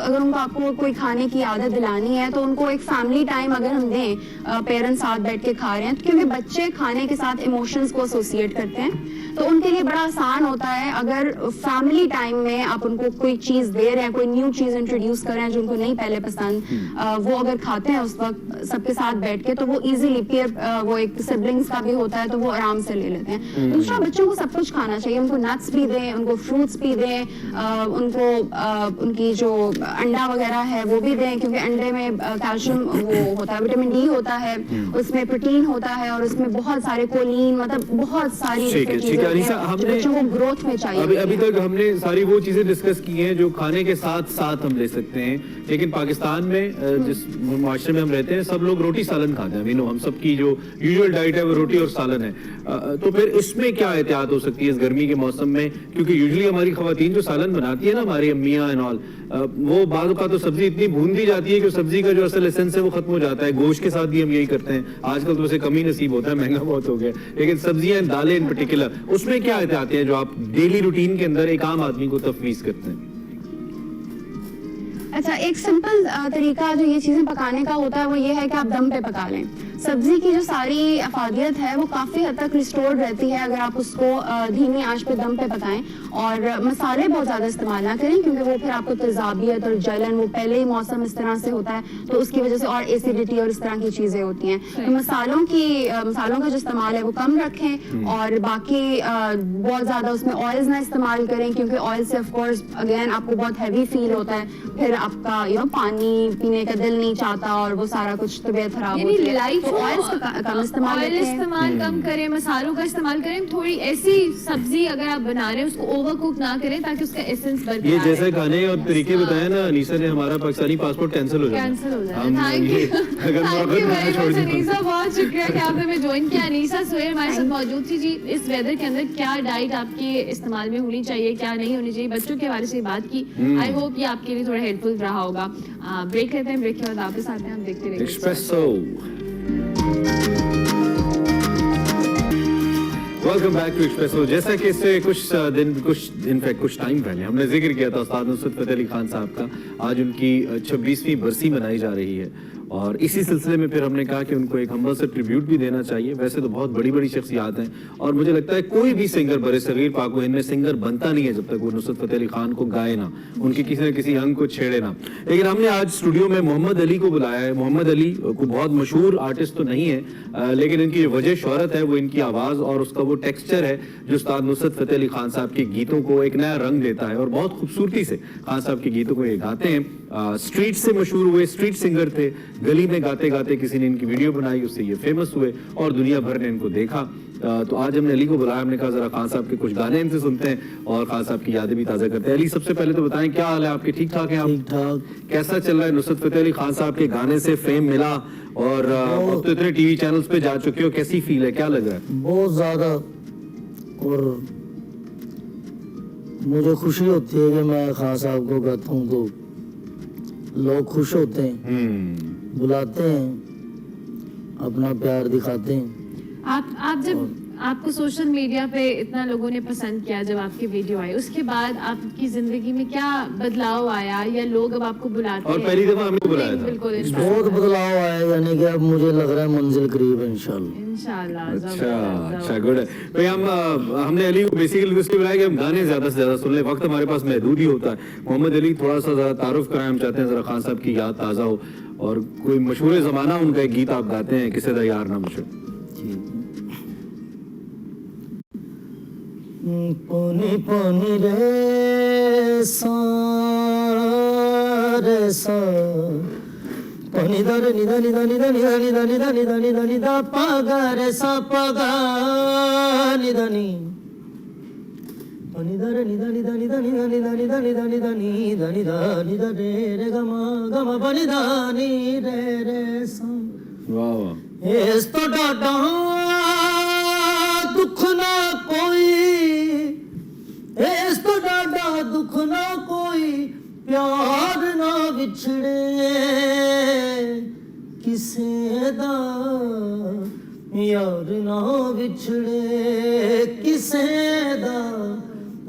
अगर आपको कोई खाने की आदत दिलानी है तो उनको एक फैमिली टाइम अगर हम दें, पेरेंट्स साथ बैठ के खा रहे हैं, तो क्योंकि बच्चे खाने के साथ इमोशंस को एसोसिएट करते हैं, तो उनके लिए बड़ा आसान होता है अगर फैमिली टाइम में आप उनको कोई चीज दे रहे हैं, कोई न्यू चीज इंट्रोड्यूस कर रहे हैं जो उनको नहीं पहले पसंद, वो अगर खाते हैं उस वक्त सबके साथ बैठ के, तो वो इजीली पीयर, वो एक सिबलिंग्स का भी होता है तो वो आराम से ले लेते हैं। दूसरा, बच्चों को सब कुछ खाना चाहिए, उनको नट्स भी दें, उनको फ्रूट्स भी दें, उनको उनकी जो अंडा वगैरह है वो भी दें, क्योंकि अंडे में कैल्शियम वो होता है, विटामिन डी होता है, उसमें प्रोटीन होता है और उसमें बहुत सारे कोलिन, मतलब बहुत सारी चीजें बच्चों को ग्रोथ में चाहिए। अभी तक हमने सारी वो चीजें डिस्कस की हैं जो खाने के साथ साथ हम ले सकते हैं, लेकिन पाकिस्तान में जिस माशरे में हम रहते हैं सब लोग रोटी सालन खाते हैं। हम सबकी जो यूजुअल डाइट है वो रोटी और सालन है, तो फिर इसमें क्या एहतियात हो सकती है इस गर्मी के मौसम में? क्योंकि यूजुअली हमारी खवातीन जो सालन बनाती है ना, हमारी अम्मियां एंड ऑल, वो बाद का तो सब्जी इतनी भून दी जाती है कि सब्जी का जो असल एसेंस है वो खत्म हो जाता है। गोश्त के साथ भी हम यही करते हैं, आजकल तो उसे कम ही नसीब होता है, महंगा बहुत हो गया, लेकिन सब्जियां, दालें इन पर्टिकुलर, उसमें क्या एहतियात हैं जो आप डेली रूटीन के अंदर एक आम आदमी को तफवीज करते हैं? अच्छा, एक सिंपल तरीका जो ये चीजें पकाने का होता है वो ये है कि आप दम पे पका लें। सब्जी की जो सारी अफादियत है वो काफी हद तक रिस्टोर्ड रहती है अगर आप उसको धीमी आंच पे दम पे पकाएं, और मसाले बहुत ज्यादा इस्तेमाल ना करें, क्योंकि वो फिर आपको तेजाबियत और जलन, वो पहले ही मौसम इस तरह से होता है तो उसकी वजह से और एसिडिटी और इस तरह की चीजें होती हैं। तो मसालों का जो इस्तेमाल है वो कम रखें, और बाकी बहुत ज्यादा उसमें ऑयल्स ना इस्तेमाल करें, क्योंकि ऑयल से ऑफकोर्स अगेन आपको बहुत हैवी फील होता है, फिर आपका पानी पीने का दिल नहीं चाहता और वो सारा कुछ तबीयत खराब होती है। ऑयल इस्तेमाल कम करें, मसालों का इस्तेमाल करें, थोड़ी ऐसी सब्जी अगर आप बना रहे हैं उसको ओवर कुक ना करें ताकि उसका एसेंस बरकरार रहे। ये जैसे खाने और तरीके बताए ना अनीसा ने, हमारा पाकिस्तानी पासपोर्ट कैंसिल हो जाए। अनीसा, बहुत शुक्रिया कि आपने हमें ज्वाइन किया। अनीसा सुहेल हमारे साथ मौजूद थी। जी, इस वेदर के अंदर क्या डाइट आपके इस्तेमाल में होनी चाहिए, क्या नहीं होनी चाहिए, बच्चों के बारे से बात की। आई होप ये आपके लिए थोड़ा हेल्पफुल रहा होगा। ब्रेक लेते हैं, ब्रेक के बाद वापस आते हैं, हम देखते रहेंगे Expresso. Welcome back to Expresso. जैसा कि इससे कुछ टाइम पहले हमने जिक्र किया था उस्ताद नुसरत फतेह अली खान साहब का, आज उनकी 26वीं बरसी मनाई जा रही है, और इसी सिलसिले में फिर हमने कहा कि उनको एक हम्बल से ट्रिब्यूट भी देना चाहिए। वैसे तो बहुत बड़ी बड़ी शख्सियात हैं, और मुझे लगता है कोई भी सिंगर बड़े सगीर पाक व हिंद में सिंगर बनता नहीं है जब तक वो नुसरत फतेह अली खान को गाए ना, उनके किसी न किसी अंग को छेड़े ना। लेकिन हमने आज स्टूडियो में मोहम्मद अली को बुलाया है। मोहम्मद अली को बहुत मशहूर आर्टिस्ट तो नहीं है, लेकिन इनकी वजह शोहरत है वो इनकी आवाज़ और उसका वो टेक्सचर है जो उस्ताद नुसरत फतेह अली खान साहब के गीतों को एक नया रंग देता है, और बहुत खूबसूरती से खान साहब के गीतों को ये गाते हैं। स्ट्रीट से मशहूर हुए, स्ट्रीट सिंगर थे, गली में गाते गाते किसी ने इनकी वीडियो बनाई, उससे ये फेमस हुए और दुनिया भर ने इनको देखा। तो आज हमने अली को बुलाया, हमने कहा जरा खान साहब के कुछ गाने इनसे सुनते हैं और खान साहब की यादें भी ताज़ा करते हैं। अली, सबसे पहले तो बताएं क्या हाल है आपके? ठीक ठाक हैं आप? ठीक ठाक। कैसा चल रहा है? नुसरत फतेह अली खान साहब के गाने से फेम मिला और अब तो इतने टीवी चैनल्स पे जा चुके हो, कैसी फील है, क्या लग रहा है? बहुत ज्यादा, और मुझे खुशी होती है कि मैं खान साहब को गाता हूँ तो लोग खुश होते हैं, बुलाते हैं, अपना प्यार दिखाते हैं। आप जब आपको सोशल मीडिया पे इतना लोगों ने पसंद किया, जब आपकी वीडियो आई, उसके बाद आपकी जिंदगी में क्या बदलाव आया, या लोग अब आपको बुलाते हैं? और पहली दफा हमने बुलाया था। बिल्कुल, बहुत बदलाव आया, यानी कि अब मुझे लग रहा है मंजिल करीब है इंशाल्लाह। अच्छा, गुड है भाई। हमने अली को बेसिकली इसलिए बुलाया कि हम गाने ज्यादा से ज्यादा सुन ले, वक्त हमारे पास महदूद ही होता है। मोहम्मद अली, थोड़ा सा ज्यादा तारुफ कराएं, हम चाहते हैं जरा खान साहब की याद ताज़ा हो, और कोई मशहूर जमाना उनका एक गीत आप गाते हैं, किसे दा यार ना मुझे। पोनी पोनी रे सा पोनी दा रे नि दा नि दा नि दा नि दा नि दा नि दा नि दा नि दा नि दा पा गा रे सा पा गा नि दा नि पोनी दा रे नि दा नि दा नि दा नि दा नि दा नि दा नि दा नि दा नि दा नि दा नि दा रे रे गा मा पा नि दा नि रे रे सा। वाह वाह। इस तो डाडा दुख ना कोई, इस तो डाडा दुख ना कोई, प्यार ना विछड़े किसे दा, यार ना विछड़े किसे दा,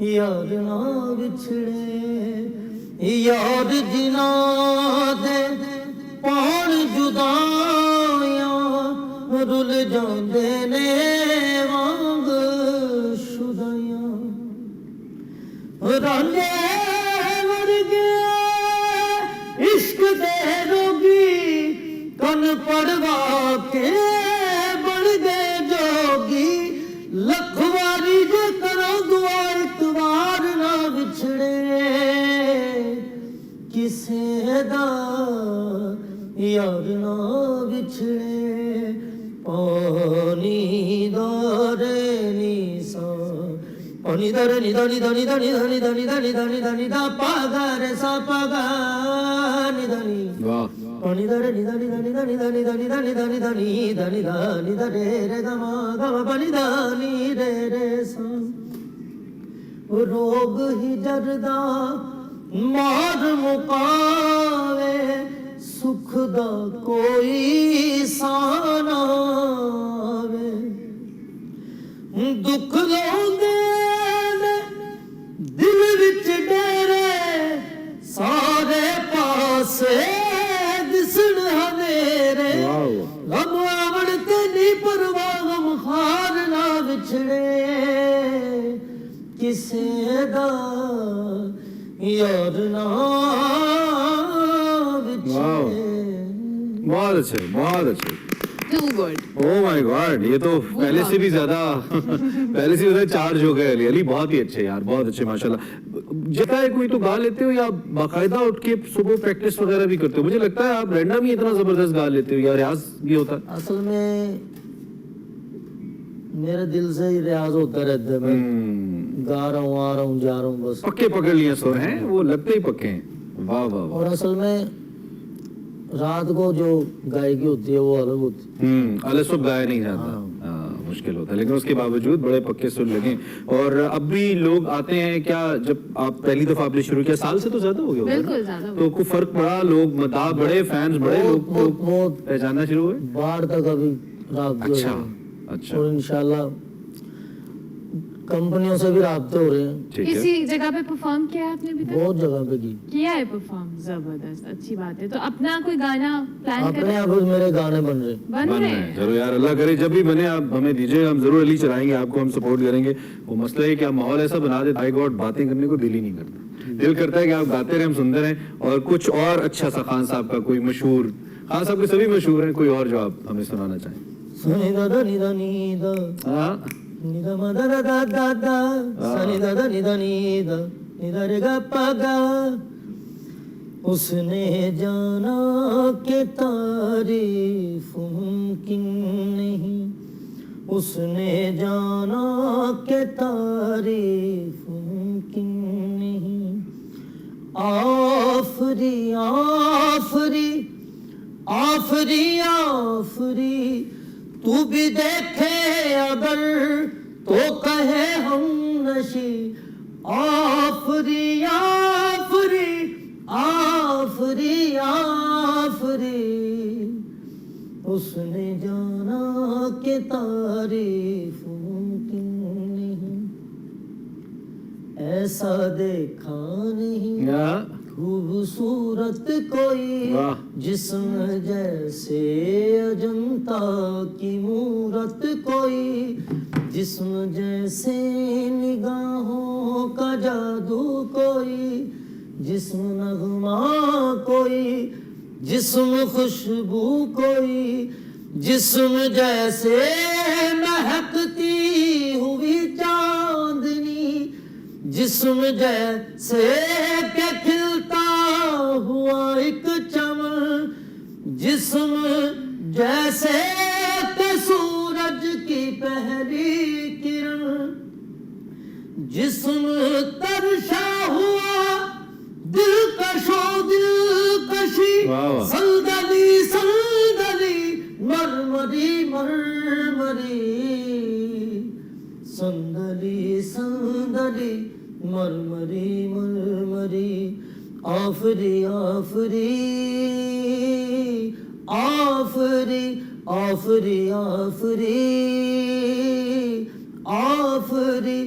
यार ना विछड़े, यार जिना दे ਜੁਦਾਈਆਂ ਰੁੱਲ ਜਾਂਦੇ ਨੇ ਵਾਂਗ ਸ਼ੁਦਾਈਆਂ ਰਾਂਝੇ ਵਰਗੇ ਇਸ਼ਕ ਦੇ ਰੋਗੀ ਕੰਨ ਪੜਵਾ ਕੇ ਬਣ ਗਏ ਜੋਗੀ ਲੱਖ ਵਾਰੀ ਜੇ ਕਰੋ ਦੁਆ ਇੱਕ ਵਾਰ ਨਾ ਵਿਛੜੇ ਕਿਸੇ ਦਾ ਯਾਰ ਨਾ ਵਿਛੜੇ ਪਾਣੀ ਦਾਰੇ ਨੀਸਾ ਪਾਣੀ ਦਾਰੇ ਨੀ ਦਾਨੀ ਦਾਨੀ ਦਾਨੀ ਦਾਨੀ ਦਾਨੀ ਦਾਨੀ ਦਾਨੀ ਦਾਨੀ ਦਾ ਪਾਗਾਰੇ ਸਾ ਪਾਗਾ ਨੀ ਦਾਨੀ वाह ਪਾਣੀ ਦਾਰੇ ਨੀ ਦਾਨੀ ਦਾਨੀ ਦਾਨੀ ਦਾਨੀ ਦਾਨੀ ਦਾਨੀ ਦਾਨੀ ਦਾਨੀ ਦਾਨੀ ਦਾਨੀ ਦਾ ਰੇ ਰੇ ਗਾ ਮਾ ਗਾ ਮਾ ਪਾਣੀ ਦਾਨੀ ਰੇ ਰੇ ਸਾ ਰੋਗ ਹੀ ਜਰਦਾ ਮਾਰ ਮੁਕਾਵੇ ਸੁਖ ਦਾ ਕੋਈ ਸਾਨਾਵੇ ਦੁੱਖ ਲਾਉਂਦੇ ਨੇ ਦਿਲ ਵਿੱਚ ਡੇਰੇ ਸਾਰੇ ਪਾਸੇ ਦਿਸਣ ਹਨੇਰੇ ਗਮ ਆਵਣ ਤੇ ਨੀ ਪਰਵਾਹ ਗਮ ਖਾਰ ਨਾ ਵਿਛੜੇ ਕਿਸੇ ਦਾ ਯਾਰ ਨਾ ਵਿਛੜੇ बहुत अच्छे बहुत अच्छे Too good. Oh my God ये तो पहले से भी ज्यादा चार्ज हो गए अली अली बहुत ही अच्छे यार बहुत अच्छे माशाल्लाह जता है कोई तो गा लेते हो या बाकायदा उठ के सुबह प्रैक्टिस वगैरह भी करते हो मुझे लगता है आप रैंडम ही इतना जबरदस्त गा लेते हो या रियाज भी होता है असल में मेरे दिल से ही रियाज होता रहता है मैं गा रहा हूँ आ रहा हूँ जा रहा हूँ बस पक्के पकड़ लिए सुर हैं वो लगते ही पक्के हैं वाह वाह वाह और असल में रात को जो गायकी होती है वो अलग होती है अलग सब गाया नहीं जाता मुश्किल होता है लेकिन उसके बावजूद बड़े पक्के सुर लगे और अब भी लोग आते हैं क्या जब आप पहली दफा आपने शुरू किया साल से तो ज्यादा हो गया होगा बिल्कुल ना? ज्यादा हो तो कोई फर्क पड़ा लोग मदाह बड़े फैंस बड़े लोग बहुत पहचानना शुरू हुए बाहर तक अभी रात को अच्छा अच्छा और इंशाल्लाह कंपनियों से भी राब्ते हो रहे हैं ठीक है किसी जगह पे परफॉर्म किया है आपने अभी तक बहुत जगह पे की किया है परफॉर्म जबरदस्त अच्छी बात है तो अपना कोई गाना प्लान अपने करें आप मेरे गाने बन रहे बन बन रहे रहे हैं हैं चलो यार अल्लाह करे जब भी बने आप हमें दीजिए हम जरूर अली चलाएंगे आपको हम सपोर्ट करेंगे वो मसला है कि आप माहौल ऐसा बना दे हाई गॉड बातें करने को दिल ही नहीं करता दिल करता है कि आप गाते रहे हम सुनते रहे और कुछ और अच्छा सा खान साहब का कोई मशहूर खान साहब के सभी मशहूर हैं कोई और जो आप हमें सुनाना चाहें सनी दादा निदा नीदा हाँ निदा मदा दादा दादा सनी दादा निदा नीदा निदा रे गा पागा उसने जाना के तारीफ मुमकिन नहीं उसने जाना के तारीफ मुमकिन नहीं आफरी आफरी आफरी आफरी तू भी देखे अगर तो कहे हम नशी आफरी आफरी आफरी आफरी उसने जाना के तारीफ मुमकिन नहीं ऐसा देखा नहीं खूबसूरत कोई जिस्म जैसे अजंता की मूरत कोई जिस्म जैसे निगाहों का जादू कोई जिस्म नगमा कोई जिस्म खुशबू कोई जिस्म जैसे महकती हुई चांदनी जिस्म जैसे के खिलता हुआ एक चमन जिस्म जैसे के सूरज की पहली किरण जिस्म तरशा हुआ दिलकशी संदली संदली मरमरी मरमरी संदली संदली मरमरी मरमरी आफरी आफरी आफरी आफरी आफरी आफरी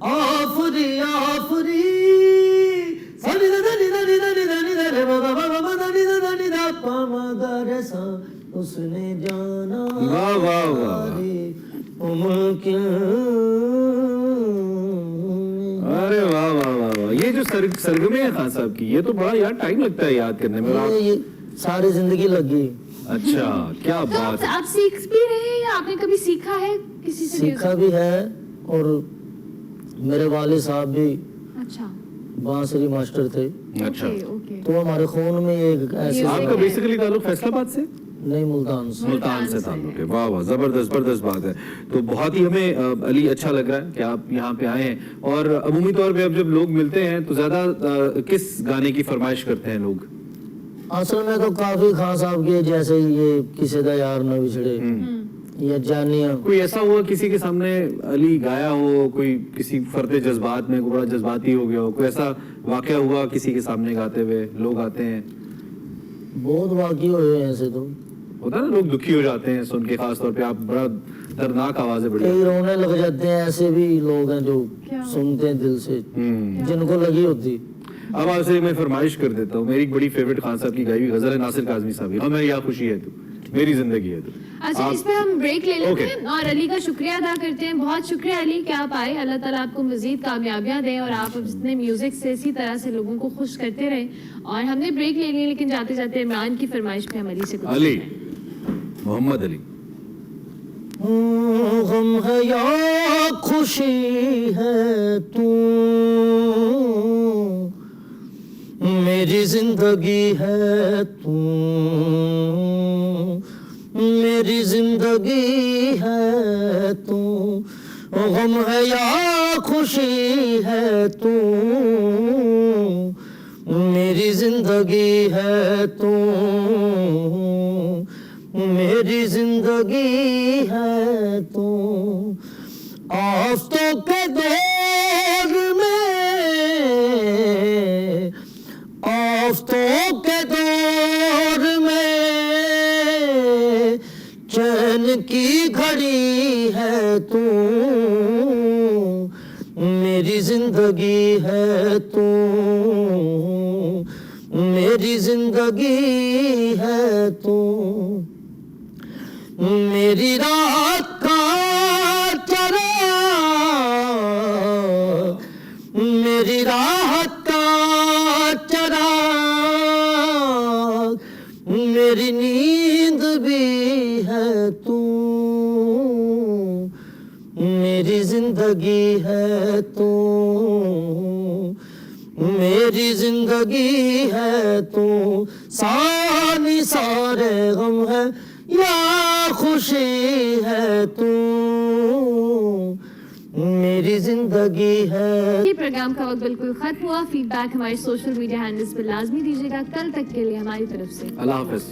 आफरी आफरी सनी दा नी दा नी दा नी दा नी दा रे बाबा बाबा दा नी दा नी दा पा मा गा रे सा सरगमे हैं खान साहब की, ये तो बड़ा यार टाइम लगता है याद करने में। ये सारी जिंदगी लगी। अच्छा, क्या तो बात है। आप सीख भी रहे हैं या आपने कभी सीखा है किसी से? सीखा भी है, और मेरे वाले साहब भी अच्छा, बांसुरी मास्टर थे। अच्छा, ओके। तो हमारे खून में एक ऐसे आपका बेसिकली ताल्लुक फैसलाबाद से? नहीं, मुल्तान से। मुल्तान से ताल्लुक है। वाह वाह, जबरदस्त बात है। तो बहुत ही हमें अली अच्छा लग रहा है कि आप यहाँ पे आए हैं। और अमूमी तौर पे अब जब लोग मिलते हैं तो ज्यादा किस गाने की फरमाइश करते हैं लोग? असल में तो काफी खान साहब के, जैसे ये किसी दा यार न बिछड़े या जानिया। कोई ऐसा हुआ किसी के सामने अली गाया हो, कोई किसी फर्दे जज्बात में बड़ा जज्बाती हो गया हो, कोई ऐसा वाकया हुआ किसी के सामने गाते हुए? लोग आते हैं, बहुत वाकई हुए हैं ऐसे, तो होता है ना, लोग दुखी हो जाते हैं सुन के, खास तौर पे आप बड़ा दर्दनाक आवाजें बड़ी। कई रोने लग जाते हैं। ऐसे भी लोग हैं जो सुनते हैं दिल से, जिनको लगी होती। अब आपसे मैं फरमाइश कर देता हूँ, मेरी एक बड़ी फेवरेट खान साहब की गाई हुई गजल है नासिर काज़मी साहब की, हमें या खुशी है तू, मेरी जिंदगी है तू। अच्छा, इस पे हम ब्रेक ले लेते हैं और अली का शुक्रिया अदा करते हैं। बहुत शुक्रिया अली कि आप आए। अल्लाह ताला आपको मजीद कामयाबियां दें और आप अपने म्यूजिक से इसी तरह से लोगों को खुश करते रहें। और हमने ब्रेक ले ली, लेकिन जाते जाते इमरान की फरमाइश पे हम अली से कुछ अली, मोहम्मद अली। गम है या खुशी है तू, मेरी जिंदगी है तू, मेरी जिंदगी है तू। गम है या खुशी है तू, मेरी जिंदगी है तू, मेरी जिंदगी है तू। आफ़तों के दौर में, आफ़तों के दौर में चैन की घड़ी है तू, मेरी जिंदगी है तू, मेरी जिंदगी है तू। मेरी रात का चराग, मेरी रात का चराग, मेरी नींद भी है तू, मेरी जिंदगी है तू, मेरी जिंदगी है तू। सानी सारे गम है या खुशी है तू, मेरी जिंदगी है। ये प्रोग्राम का वक्त बिल्कुल खत्म हुआ। फीडबैक हमारे सोशल मीडिया हैंडल्स पर लाजमी दीजिएगा। कल तक के लिए हमारी तरफ से अल्लाह हाफिज।